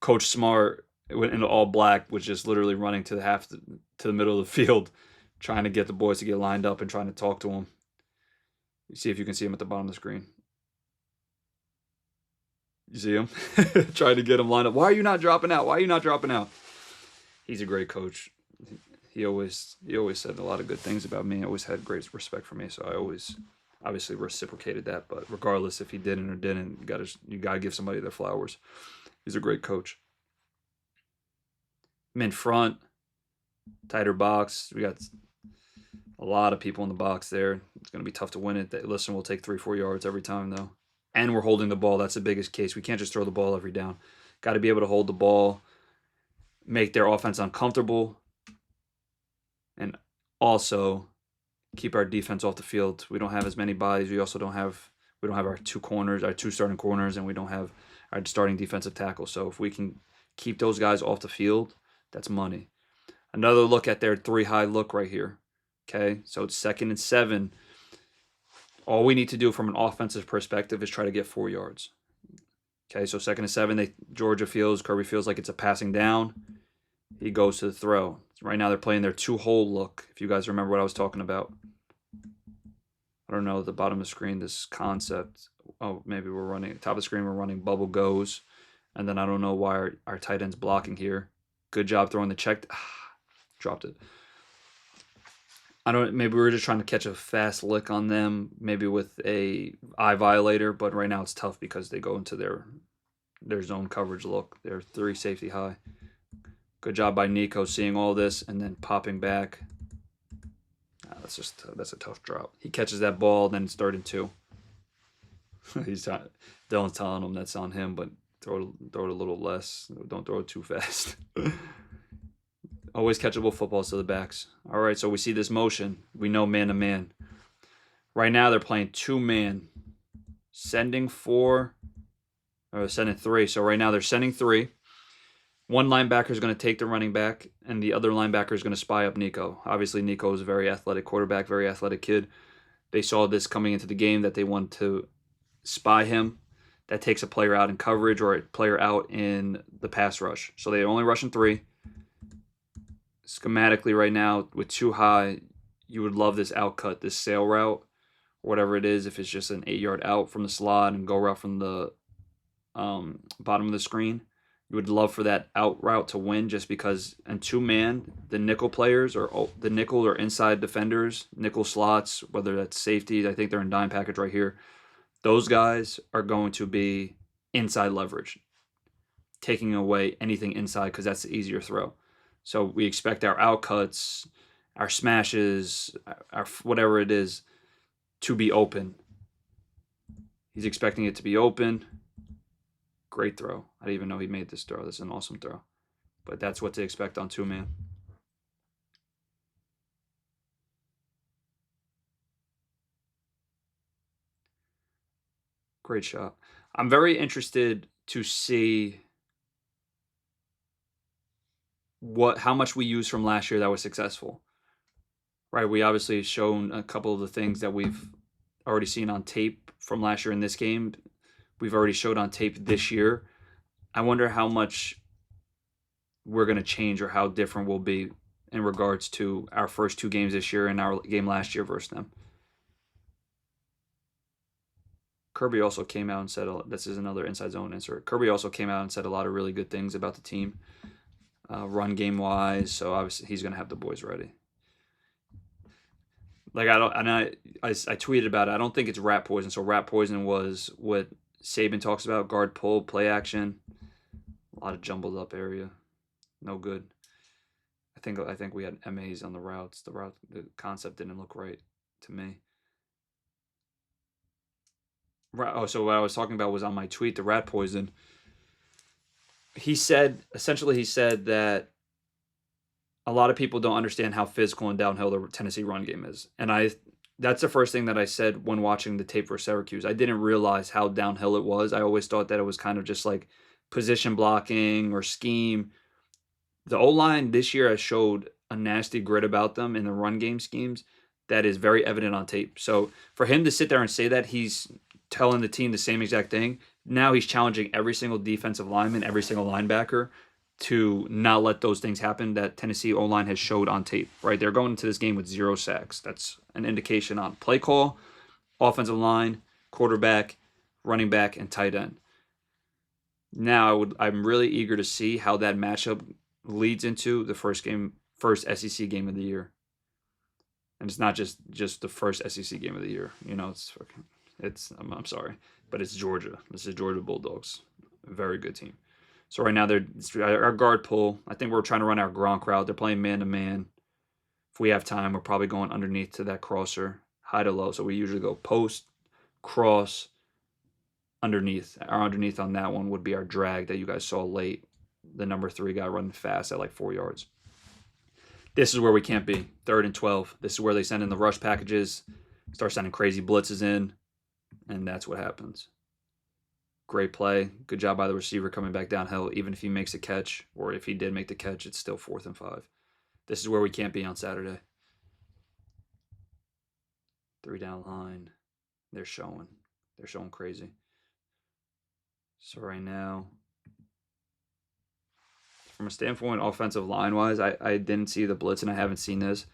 Coach Smart in all black was just literally running to the middle of the field, trying to get the boys to get lined up and trying to talk to him. You see if you can see him at the bottom of the screen. You see him? Trying to get him lined up. Why are you not dropping out? Why are you not dropping out? He's a great coach. He always said a lot of good things about me. Always had great respect for me. So I always obviously reciprocated that. But regardless if he didn't or didn't, you gotta give somebody their flowers. He's a great coach. I'm in front, tighter box. We got a lot of people in the box there. It's going to be tough to win it. Listen, we'll take 3-4 yards every time, though. And we're holding the ball. That's the biggest case. We can't just throw the ball every down. Got to be able to hold the ball, make their offense uncomfortable, and also keep our defense off the field. We don't have as many bodies. We don't have our 2 corners, our 2 starting corners, and we don't have our starting defensive tackle. So if we can keep those guys off the field, that's money. Another look at their 3-high look right here. Okay, so it's 2nd and 7. All we need to do from an offensive perspective is try to get 4 yards. Okay, so 2nd and 7, Kirby feels like it's a passing down. He goes to the throw. Right now they're playing their 2-hole look, if you guys remember what I was talking about. I don't know, at the bottom of the screen, this concept. Oh, maybe we're running, top of the screen, we're running bubble goes. And then I don't know why our tight end's blocking here. Good job throwing the check. Dropped it. Maybe we were just trying to catch a fast lick on them, maybe with a eye violator, but right now it's tough because they go into their zone coverage look. They're 3 safety high. Good job by Nico seeing all this and then popping back. That's a tough drop. He catches that ball, then it's 3rd and 2. Dylan's telling him that's on him, but throw it a little less. Don't throw it too fast. Always catchable footballs to the backs. All right, so we see this motion. We know man-to-man. Right now they're playing 2-man. Sending 3. So right now they're sending 3. One linebacker is going to take the running back, and the other linebacker is going to spy up Nico. Obviously, Nico is a very athletic quarterback, very athletic kid. They saw this coming into the game that they want to spy him. That takes a player out in coverage or a player out in the pass rush. So they only rush in 3. Schematically right now with 2 high, you would love this out cut, this sail route, or whatever it is. If it's just an 8-yard out from the slot and go route from the bottom of the screen, you would love for that out route to win just because in 2-man, the nickel players or the nickel or inside defenders, nickel slots, whether that's safeties, I think they're in dime package right here. Those guys are going to be inside leverage, taking away anything inside because that's the easier throw. So we expect our outcuts, our smashes, our whatever it is, to be open. He's expecting it to be open. Great throw. I didn't even know he made this throw. This is an awesome throw. But that's what to expect on 2-man. Great shot. I'm very interested to see how much we used from last year that was successful. Right, we obviously shown a couple of the things that we've already seen on tape from last year in this game. We've already showed on tape this year. I wonder how much we're going to change or how different we'll be in regards to our first 2 games this year and our game last year versus them. Kirby also came out and said, this is another inside zone insert. Kirby also came out and said a lot of really good things about the team. run game wise. So obviously he's gonna have the boys ready. Like I don't, and I tweeted about it. I don't think it's rat poison. So rat poison was what Saban talks about: guard pull, play action, a lot of jumbled up area, no good. I think we had MAs on the routes. The concept didn't look right to me. Oh, so what I was talking about was on my tweet, the rat poison. He said that a lot of people don't understand how physical and downhill the Tennessee run game is, and that's the first thing that I said when watching the tape for Syracuse. I didn't realize how downhill it was. I always thought that it was kind of just like position blocking or scheme. The O-line this year has showed a nasty grit about them in the run game schemes that is very evident on tape. So for him to sit there and say that, he's telling the team the same exact thing. Now he's challenging every single defensive lineman, every single linebacker to not let those things happen that Tennessee O-line has showed on tape, right? They're going into this game with 0 sacks. That's an indication on play call, offensive line, quarterback, running back, and tight end. Now I'm really eager to see how that matchup leads into the first SEC game of the year. And it's not just the first SEC game of the year. I'm sorry, but it's Georgia. This is Georgia Bulldogs, a very good team. So right now our guard pull. I think we're trying to run our Gronk route. They're playing man to man. If we have time, we're probably going underneath to that crosser, high to low. So we usually go post, cross, underneath. Our underneath on that one would be our drag that you guys saw late. The number 3 guy running fast at like 4 yards. This is where we can't be. 3rd and 12. This is where they send in the rush packages, start sending crazy blitzes in, and that's what happens. Great play. Good job by the receiver coming back downhill. Even if he makes a catch, or if he did make the catch, it's still 4th and 5. This is where we can't be on Saturday. 3 down line. They're showing crazy. So right now, from a standpoint offensive line-wise, I didn't see the blitz, and I haven't seen this.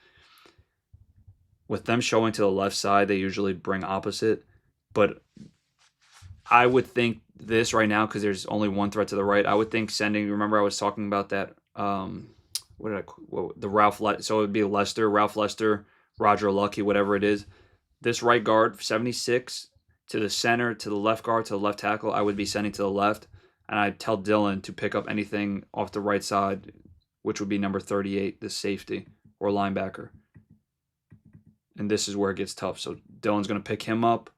With them showing to the left side, they usually bring opposite. But I would think this right now, because there's only one threat to the right, I would think remember I was talking about that, so it would be Ralph Lester, Roger Lucky, whatever it is. This right guard, 76, to the center, to the left guard, to the left tackle, I would be sending to the left. And I'd tell Dylan to pick up anything off the right side, which would be number 38, the safety or linebacker. And this is where it gets tough. So Dylan's going to pick him up.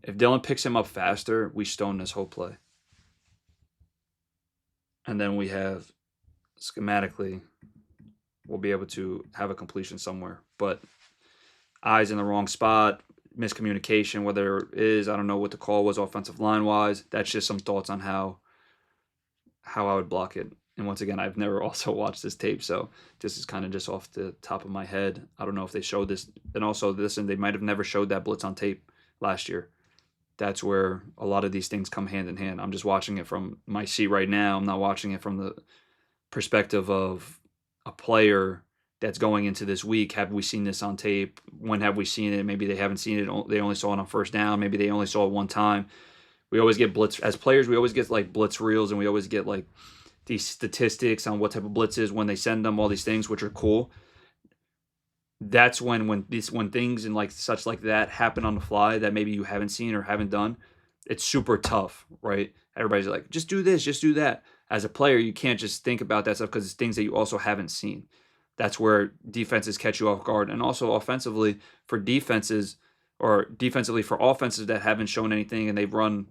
If Dylan picks him up faster, we stone this whole play. And then we have, schematically, we'll be able to have a completion somewhere. But eyes in the wrong spot, miscommunication, whether it is, I don't know what the call was offensive line-wise. That's just some thoughts on how I would block it. And once again, I've never also watched this tape, so this is kind of just off the top of my head. I don't know if they showed this. And also, they might have never showed that blitz on tape last year. That's where a lot of these things come hand in hand. I'm just watching it from my seat right now. I'm not watching it from the perspective of a player that's going into this week. Have we seen this on tape? When have we seen it? Maybe they haven't seen it. They only saw it on first down. Maybe they only saw it one time. We always get blitz as players. We always get like blitz reels, and we always get like these statistics on what type of blitzes when they send them. All these things, which are cool. That's when things and like such like that happen on the fly that maybe you haven't seen or haven't done. It's super tough, right? Everybody's like, just do this, just do that. As a player, you can't just think about that stuff because it's things that you also haven't seen. That's where defenses catch you off guard. And also offensively for defenses, or defensively for offenses that haven't shown anything and they've run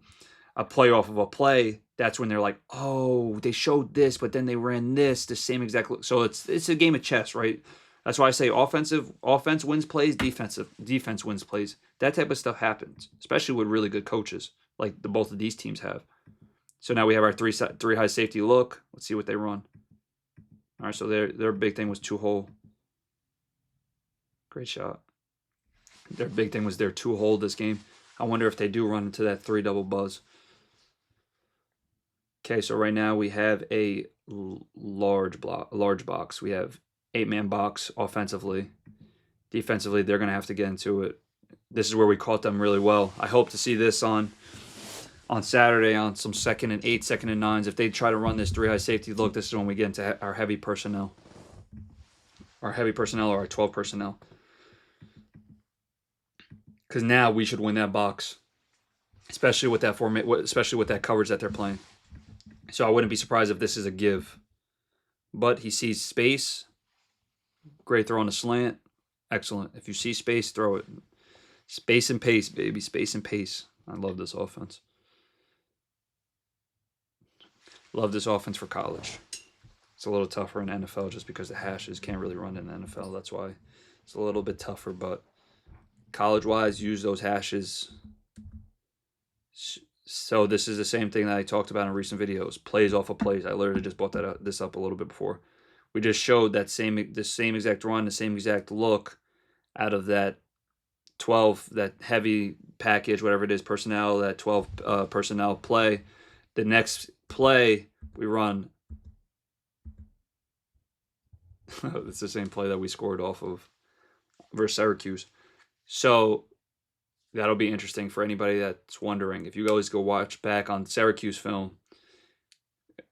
a play off of a play, that's when they're like, oh, they showed this, but then they ran this, the same exact look. So it's a game of chess, right? That's why I say offense wins plays, defense wins plays. That type of stuff happens, especially with really good coaches like both of these teams have. So now we have our three high safety look. Let's see what they run. All right, so their big thing was 2-hole. Great shot. Their big thing was their 2-hole this game. I wonder if they do run into that 3 double buzz. Okay, so right now we have a large box. We have 8-man box offensively. Defensively, they're going to have to get into it. This is where we caught them really well. I hope to see this on on Saturday on some 2nd and 8, 2nd and 9s. If they try to run this 3 high safety look, this is when we get into our heavy personnel. Our heavy personnel or our 12 personnel. Because now we should win that box, especially with that especially with that coverage that they're playing. So I wouldn't be surprised if this is a give. But he sees space. Great throw on the slant. Excellent. If you see space, throw it. Space and pace, baby. Space and pace. I love this offense. Love this offense for college. It's a little tougher in NFL just because the hashes can't really run in the NFL. That's why it's a little bit tougher. But college-wise, use those hashes. So this is the same thing that I talked about in recent videos. Plays off of plays. I literally just brought this up a little bit before. We just showed the same exact run, the same exact look out of that 12, that heavy package, whatever it is, personnel, that 12 personnel play. The next play, we run. It's the same play that we scored off of versus Syracuse. So that'll be interesting for anybody that's wondering. If you guys go watch back on Syracuse film,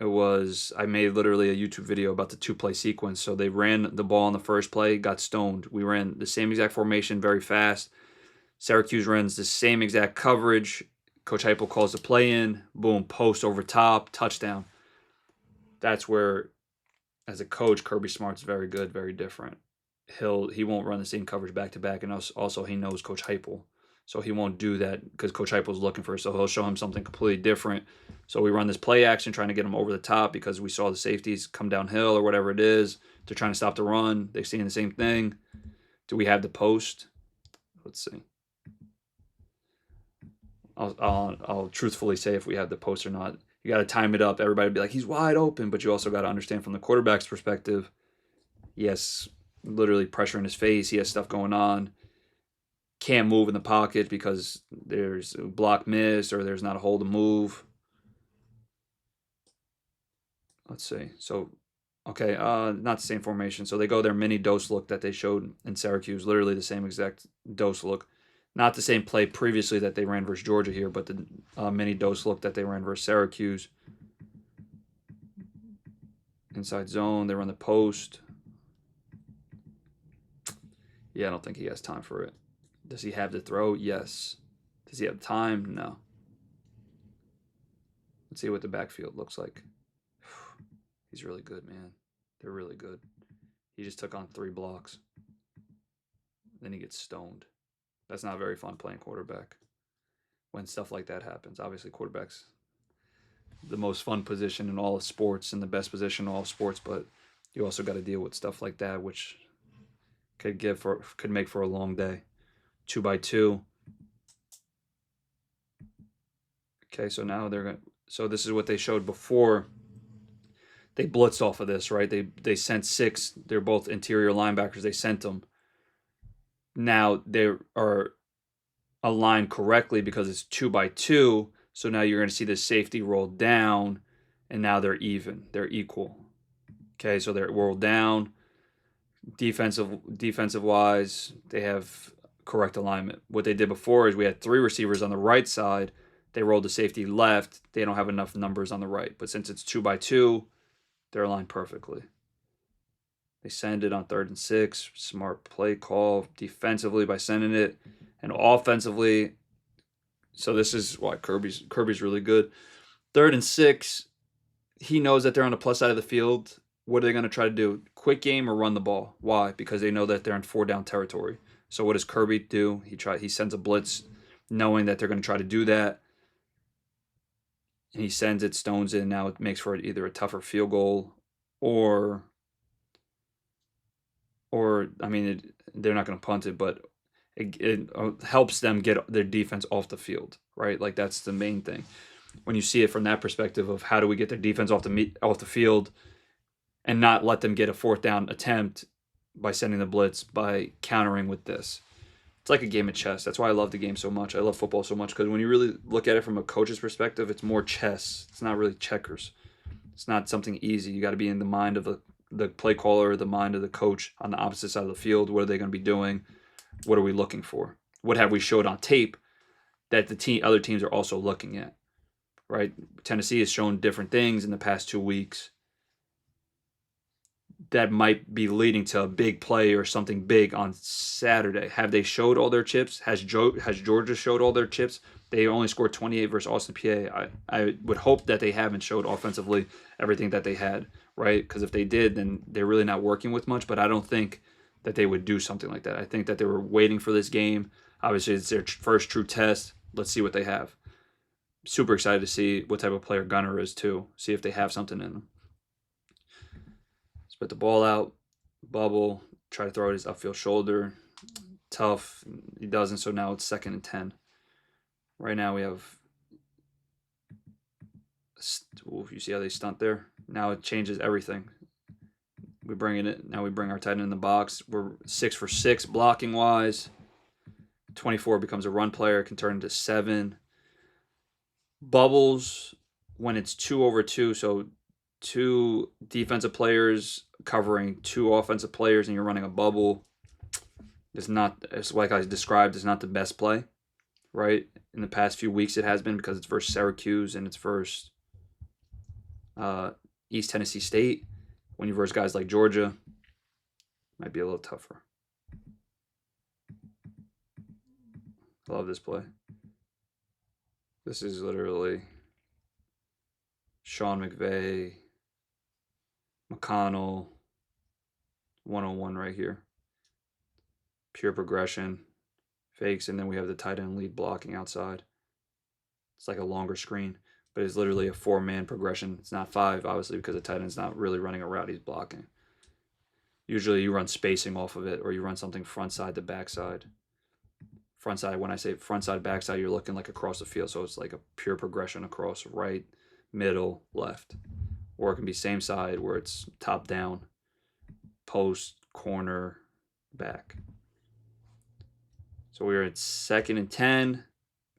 I made literally a YouTube video about the 2-play sequence. So they ran the ball on the first play, got stoned. We ran the same exact formation very fast. Syracuse runs the same exact coverage. Coach Heupel calls the play in. Boom, post over top, touchdown. That's where, as a coach, Kirby Smart's very good, very different. He won't run the same coverage back to back, and also he knows Coach Heupel, so he won't do that because Coach Heupel's looking for it. So he'll show him something completely different. So we run this play action, trying to get him over the top because we saw the safeties come downhill or whatever it is. They're trying to stop the run. They're seeing the same thing. Do we have the post? Let's see. I'll truthfully say if we have the post or not. You got to time it up. Everybody be like, he's wide open, but you also got to understand from the quarterback's perspective. Yes, literally pressure in his face. He has stuff going on. Can't move in the pocket because there's a block miss or there's not a hole to move. Let's see. So, okay, not the same formation. So they go their mini dose look that they showed in Syracuse. Literally the same exact dose look. Not the same play previously that they ran versus Georgia here, but the mini dose look that they ran versus Syracuse. Inside zone, they run the post. Yeah, I don't think he has time for it. Does he have the throw? Yes. Does he have time? No. Let's see what the backfield looks like. He's really good, man. They're really good. He just took on 3 blocks. Then he gets stoned. That's not very fun playing quarterback when stuff like that happens. Obviously, quarterback's the most fun position in all of sports and the best position in all of sports, but you also got to deal with stuff like that, which could make for a long day. 2x2. Okay, so now so this is what they showed before. They blitzed off of this, right? They sent 6. They're both interior linebackers. They sent them. Now they are aligned correctly because it's 2x2. So now you're going to see the safety roll down, and now they're even. They're equal. Okay, so they're rolled down. Defensive wise, they have correct alignment. What they did before is we had 3 receivers on the right side. They rolled the safety left. They don't have enough numbers on the right. But since it's 2x2, they're aligned perfectly. They send it on 3rd and 6. Smart play call defensively by sending it. And offensively, so this is why Kirby's really good. 3rd and 6, he knows that they're on the plus side of the field. What are they going to try to do? Quick game or run the ball? Why? Because they know that they're in 4-down territory. So what does Kirby do? He sends a blitz knowing that they're going to try to do that. And he sends it, stones it. Now it makes for either a tougher field goal or I mean, they're not going to punt it, but it helps them get their defense off the field, right? Like that's the main thing. When you see it from that perspective of how do we get their defense off the field and not let them get a 4th down attempt by sending the blitz, by countering with this. It's like a game of chess. That's why I love the game so much. I love football so much because when you really look at it from a coach's perspective, it's more chess. It's not really checkers. It's not something easy. You got to be in the mind of the play caller, the mind of the coach on the opposite side of the field. What are they going to be doing? What are we looking for? What have we showed on tape that the other teams are also looking at? right? Tennessee has shown different things in the past 2 weeks that might be leading to a big play or something big on Saturday. Have they showed all their chips? Has Georgia showed all their chips? They only scored 28 versus Austin PA. I would hope that they haven't showed offensively everything that they had, right? Because if they did, then they're really not working with much. But I don't think that they would do something like that. I think that they were waiting for this game. Obviously, it's their first true test. Let's see what they have. Super excited to see what type of player Gunner is, too. See if they have something in them. Spit the ball out, bubble, try to throw it his upfield shoulder. Tough. He doesn't, so now it's 2nd and 10. Right now we have... Ooh, you see how they stunt there? Now it changes everything. We bring it. Now we bring our tight end in the box. We're 6 for 6 blocking wise. 24 becomes a run player, can turn into 7. Bubbles when it's 2 over 2, so 2 defensive players covering 2 offensive players, and you're running a bubble. It's not, it's like I described, it's not the best play, right? In the past few weeks it has been because it's versus Syracuse and it's versus East Tennessee State. When you verse guys like Georgia, might be a little tougher. I love this play. This is literally Sean McVay, McConnell, 101 right here. Pure progression, fakes, and then we have the tight end lead blocking outside. It's like a longer screen, but it's literally a 4-man progression. It's not 5, obviously, because the tight end's not really running a route, he's blocking. Usually you run spacing off of it, or you run something front side to back side. Front side, when I say front side, back side, you're looking like across the field, so it's like a pure progression across right, middle, left. Or it can be same side where it's top down, post, corner, back. So we were at 2nd and 10.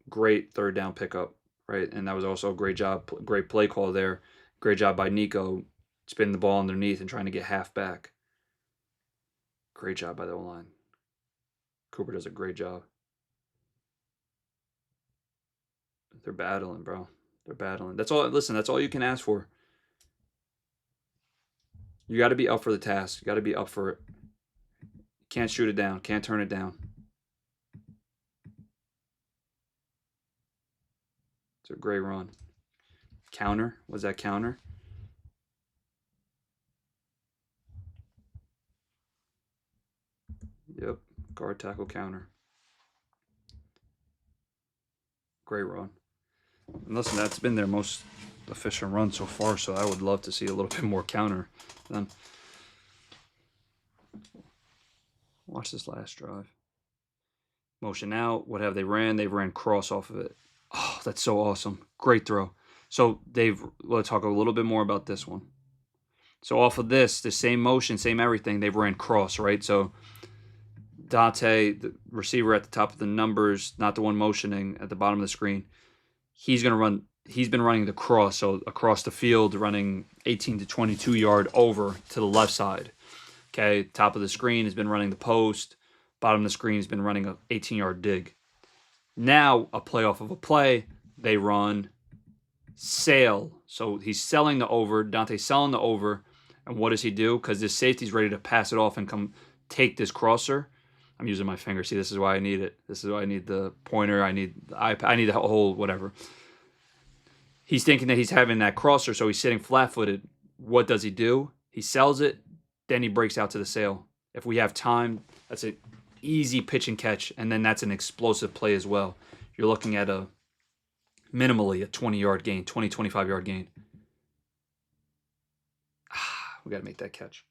Great 3rd down pickup, right? And that was also a great job, great play call there. Great job by Nico, spinning the ball underneath and trying to get half back. Great job by the O-line. Cooper does a great job. They're battling, bro. They're battling. That's all. Listen, that's all you can ask for. You got to be up for the task. You got to be up for it. Can't shoot it down. Can't turn it down. It's a great run. Counter. Was that counter? Yep. Guard tackle counter. Great run. And listen, that's been their most efficient run so far, so I would love to see a little bit more counter than. Watch this last drive. Motion out. What have they ran? They ran cross off of it. Oh, that's so awesome. Great throw. So let's talk a little bit more about this one. So off of this, the same motion, same everything, they ran cross, right? So Dante, the receiver at the top of the numbers, not the one motioning at the bottom of the screen, he's going to run. He's been running the cross, so across the field, running 18 to 22 yard over to the left side. Okay, top of the screen has been running the post. Bottom of the screen has been running an 18-yard dig. Now, a play off of a play, they run sail. So he's selling the over. Dante's selling the over. And what does he do? Because this safety's ready to pass it off and come take this crosser. I'm using my finger. See, this is why I need it. This is why I need the pointer. I need the iPad. I need the whole whatever. He's thinking that he's having that crosser, so he's sitting flat-footed. What does he do? He sells it, then he breaks out to the sail. If we have time, that's an easy pitch and catch, and then that's an explosive play as well. You're looking at minimally a 20-yard gain, 20, 25-yard gain. We got to make that catch.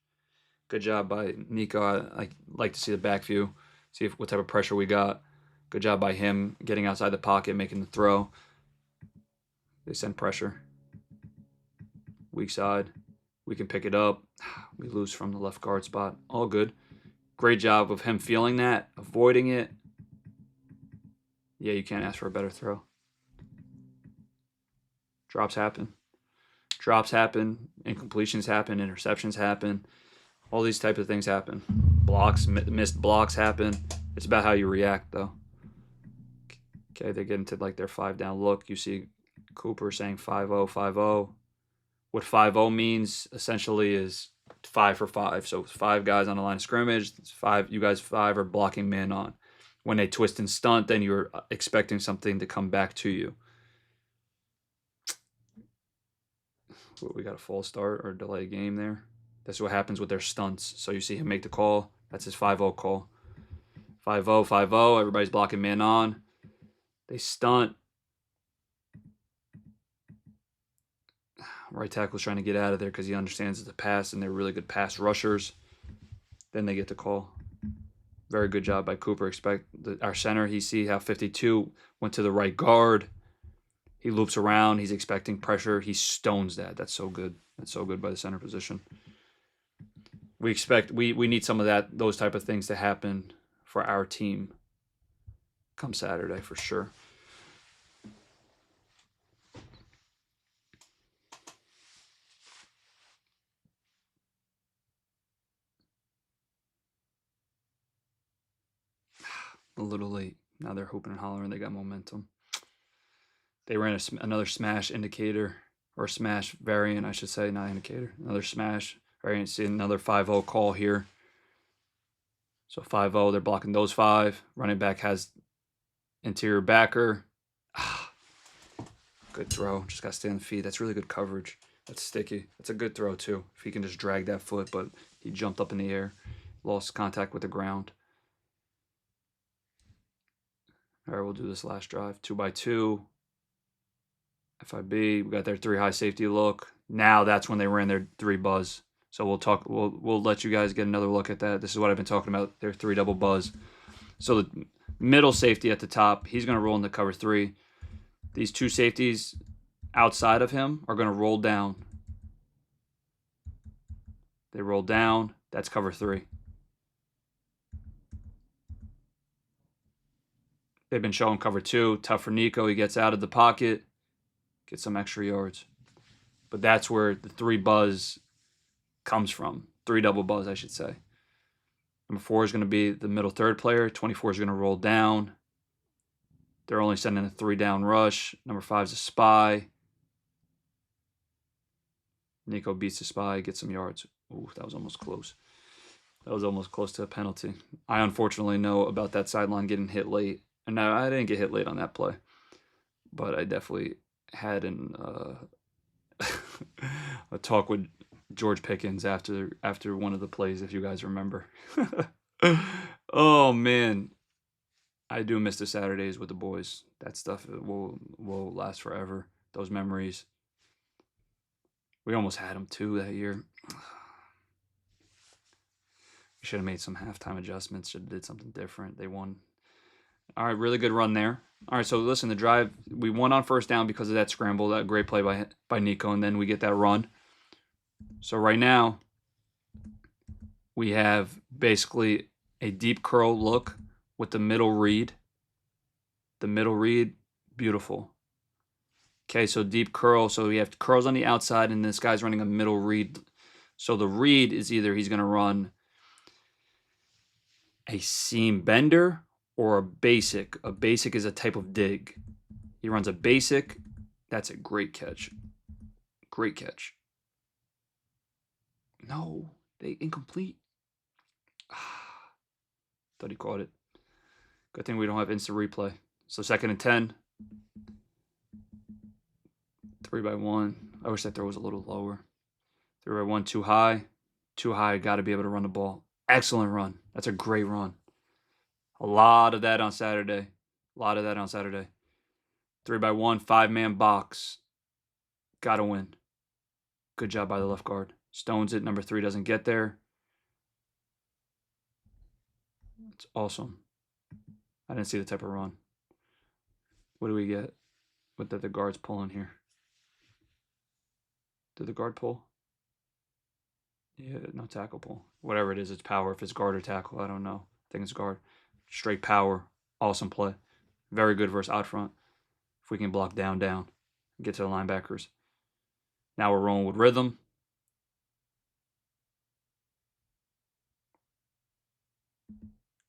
Good job by Nico. I like to see the back view, see what type of pressure we got. Good job by him getting outside the pocket, making the throw. They send pressure. Weak side. We can pick it up. We lose from the left guard spot. All good. Great job of him feeling that, avoiding it. Yeah, you can't ask for a better throw. Drops happen. Drops happen. Incompletions happen. Interceptions happen. All these type of things happen. Blocks, missed blocks happen. It's about how you react, though. Okay, they get into like their 5 down look. You see Cooper saying 5-0, 5-0. What 5-0 means essentially is 5 for 5. So 5 guys on the line of scrimmage. You guys 5 are blocking man on. When they twist and stunt, then you're expecting something to come back to you. We got a false start or delay game there. That's what happens with their stunts. So you see him make the call. That's his 5-0 call. 5-0, 5-0. Everybody's blocking man on. They stunt. Right tackle's trying to get out of there because he understands it's a pass, and they're really good pass rushers. Then they get the call. Very good job by Cooper. Our center, he see how 52 went to the right guard. He loops around. He's expecting pressure. He stones that. That's so good. That's so good by the center position. We need some of those type of things to happen for our team come Saturday for sure. A little late. Now they're hooping and hollering. They got momentum. They ran another smash indicator, or smash variant, I should say, not indicator. Another smash variant. See another 5-0 call here. So 5-0, they're blocking those 5. Running back has interior backer. Good throw. Just got to stay on the feet. That's really good coverage. That's sticky. That's a good throw, too. If he can just drag that foot, but he jumped up in the air. Lost contact with the ground. All right, we'll do this last drive. 2x2. FIB. We got their 3 high safety look. Now that's when they ran their 3 buzz. So we'll let you guys get another look at that. This is what I've been talking about, their 3 double buzz. So the middle safety at the top, he's going to roll into cover 3. These 2 safeties outside of him are going to roll down. They roll down. That's cover 3. They've been showing cover 2. Tough for Nico. He gets out of the pocket. Get some extra yards. But that's where the 3 buzz comes from. 3 double buzz, I should say. Number 4 is going to be the middle third player. 24 is going to roll down. They're only sending a 3 down rush. Number 5 is a spy. Nico beats the spy, gets some yards. Ooh, that was almost close. That was almost close to a penalty. I unfortunately know about that sideline getting hit late. And no, I didn't get hit late on that play. But I definitely had a talk with George Pickens after one of the plays, if you guys remember. Oh, man. I do miss the Saturdays with the boys. That stuff will last forever. Those memories. We almost had them, too, that year. We should have made some halftime adjustments. Should have did something different. They won. All right, really good run there. All right, so listen, the drive, we won on first down because of that scramble, that great play by Nico, and then we get that run. So right now, we have basically a deep curl look with the middle read. The middle read, beautiful. Okay, so deep curl. So we have curls on the outside, and this guy's running a middle read. So the read is either he's going to run a seam bender or a basic. A basic is a type of dig. He runs a basic. That's a great catch. Great catch. No, they incomplete. Thought he caught it. Good thing we don't have instant replay. So 2nd and 10. 3-by-1. I wish that throw was a little lower. 3-by-1, too high. Too high. Got to be able to run the ball. Excellent run. That's a great run. A lot of that on Saturday. 3-by-1, 5-man box. Got to win. Good job by the left guard. Stones it. Number 3 doesn't get there. It's awesome. I didn't see the type of run. What do we get? What did the guards pulling here? Did the guard pull? Yeah, no tackle pull. Whatever it is, it's power. If it's guard or tackle, I don't know. I think it's guard. Straight power. Awesome play. Very good versus out front. If we can block down, get to the linebackers. Now we're rolling with rhythm.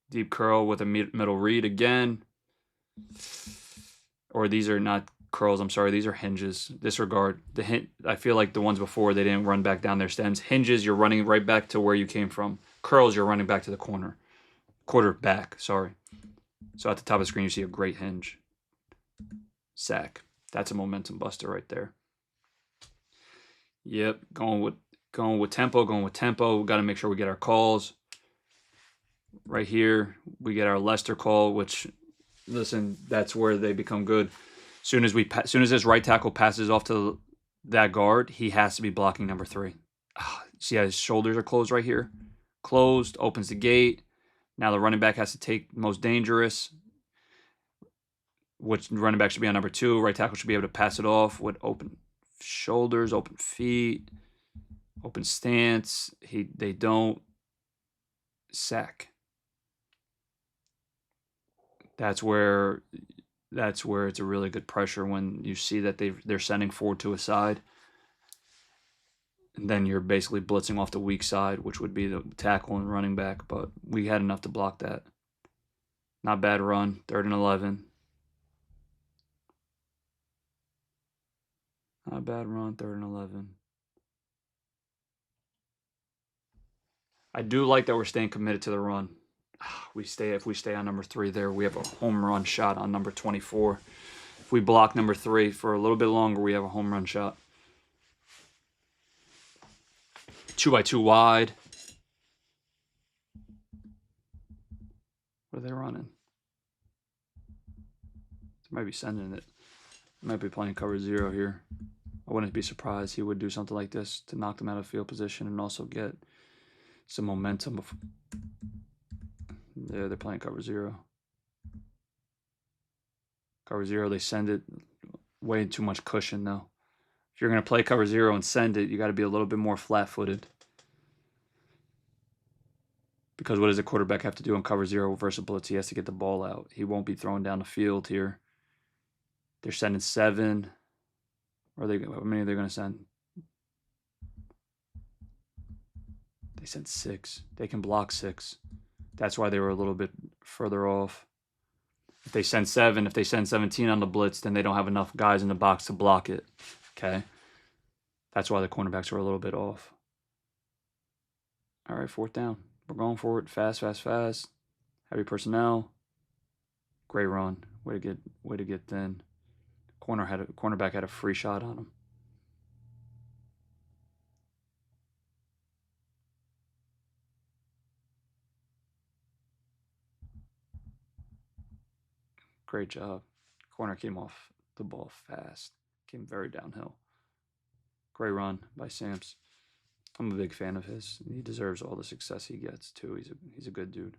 Deep curl with a middle read again. Or these are not curls. I'm sorry. These are hinges. Disregard. I feel like the ones before, they didn't run back down their stems. Hinges, you're running right back to where you came from. Curls, you're running back to the quarter back, sorry. So at the top of the screen, you see a great hinge. Sack. That's a momentum buster right there. Yep, going with tempo. We got to make sure we get our calls. Right here, we get our Leicester call, which, listen, that's where they become good. Soon as this right tackle passes off to that guard, he has to be blocking number 3. See how his shoulders are closed right here? Closed, opens the gate. Now the running back has to take most dangerous, which running back should be on number 2. Right tackle should be able to pass it off with open shoulders, open feet, open stance. They don't. Sack. That's where it's a really good pressure when you see that they're sending forward to a side. And then you're basically blitzing off the weak side, which would be the tackle and running back. But we had enough to block that. Not bad run. 3rd and 11. Not a bad run. 3rd and 11. I do like that we're staying committed to the run. If we stay on number 3 there, we have a home run shot on number 24. If we block number 3 for a little bit longer, we have a home run shot. 2x2 wide. What are they running? They might be sending it. They might be playing cover 0 here. I wouldn't be surprised he would do something like this to knock them out of field position and also get some momentum. Yeah, they're playing cover 0. Cover 0, they send it. Way too much cushion, though. If you're going to play cover 0 and send it, you got to be a little bit more flat-footed. Because what does a quarterback have to do in cover 0 versus blitz? He has to get the ball out. He won't be throwing down the field here. They're sending 7. How many are they going to send? They sent 6. They can block 6. That's why they were a little bit further off. If they send 7, if they send 17 on the blitz, then they don't have enough guys in the box to block it. Okay? That's why the cornerbacks are a little bit off. All right, 4th down. We're going for it. Fast. Heavy personnel. Great run. Way to get thin. Cornerback had a free shot on him. Great job. Corner came off the ball fast. Came very downhill. Great run by Samps. I'm a big fan of his. He deserves all the success he gets, too. He's a good dude.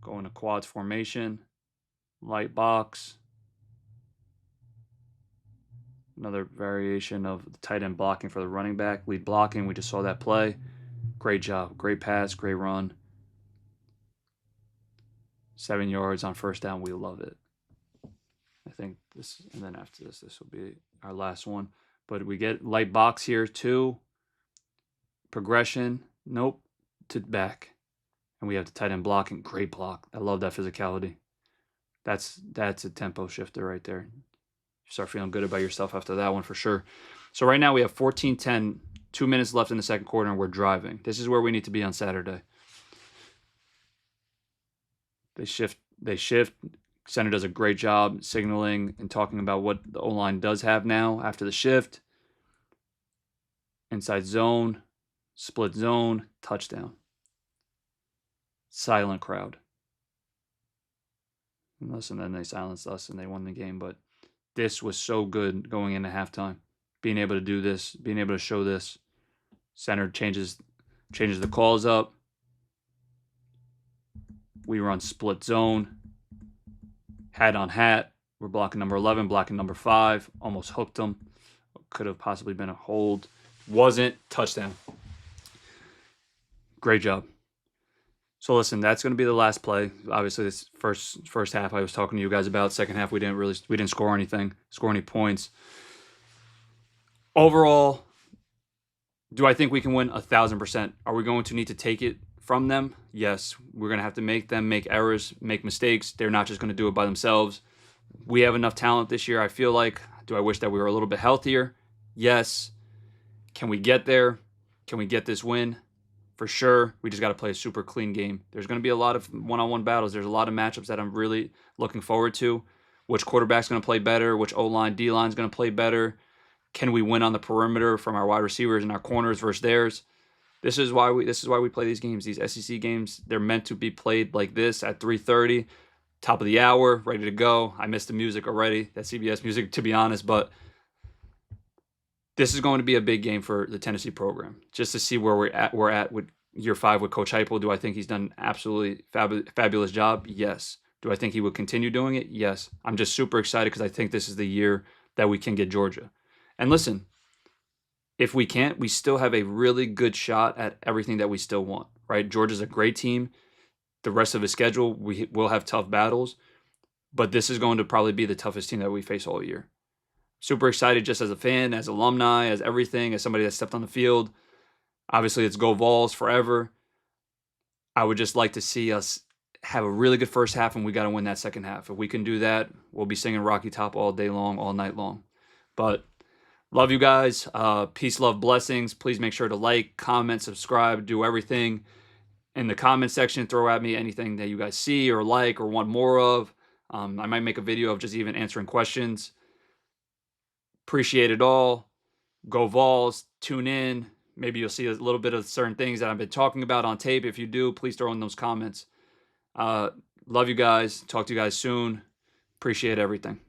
Going to quads formation. Light box. Another variation of the tight end blocking for the running back. Lead blocking. We just saw that play. Great job. Great pass. Great run. 7 yards on 1st down. We love it. I think this, and then after this will be our last one. But we get light box here too. Progression. Nope. To back. And we have the tight end blocking. Great block. I love that physicality. That's a tempo shifter right there. You start feeling good about yourself after that one for sure. So right now we have 14-10, 2 minutes left in the 2nd quarter, and we're driving. This is where we need to be on Saturday. They shift. Center does a great job signaling and talking about what the O-line does have now after the shift. Inside zone, split zone, touchdown. Silent crowd. And listen, then they silenced us and they won the game. But this was so good going into halftime. Being able to do this, being able to show this. Center changes the calls up. We run split zone. Hat on hat. We're blocking number 11, blocking number 5. Almost hooked him. Could have possibly been a hold. Wasn't. Touchdown. Great job. So listen, that's going to be the last play. Obviously, this first half I was talking to you guys about. 2nd half we didn't score any points. Overall, do I think we can win 1,000%? Are we going to need to take it from them? Yes. We're going to have to make them make errors, make mistakes. They're not just going to do it by themselves. We have enough talent this year, I feel like. Do I wish that we were a little bit healthier? Yes. Can we get there? Can we get this win? For sure. We just got to play a super clean game. There's going to be a lot of one-on-one battles. There's a lot of matchups that I'm really looking forward to. Which quarterback's going to play better? Which O-line, D-line is going to play better? Can we win on the perimeter from our wide receivers and our corners versus theirs? This is why we play these games. These SEC games, they're meant to be played like this at 3:30, top of the hour, ready to go. I missed the music already, that CBS music, to be honest, but this is going to be a big game for the Tennessee program. Just to see where we're at with year 5 with Coach Heupel. Do I think he's done an absolutely fabulous job? Yes. Do I think he will continue doing it? Yes. I'm just super excited because I think this is the year that we can get Georgia. And listen, if we can't, we still have a really good shot at everything that we still want, right? Georgia's a great team. The rest of the schedule, we will have tough battles, but this is going to probably be the toughest team that we face all year. Super excited just as a fan, as alumni, as everything, as somebody that stepped on the field. Obviously, it's go Vols forever. I would just like to see us have a really good first half, and we got to win that second half. If we can do that, we'll be singing Rocky Top all day long, all night long. But love you guys. Peace, love, blessings. Please make sure to like, comment, subscribe, do everything. In the comment section, throw at me anything that you guys see or like or want more of. I might make a video of just even answering questions. Appreciate it all. Go Vols. Tune in. Maybe you'll see a little bit of certain things that I've been talking about on tape. If you do, please throw in those comments. Love you guys. Talk to you guys soon. Appreciate everything.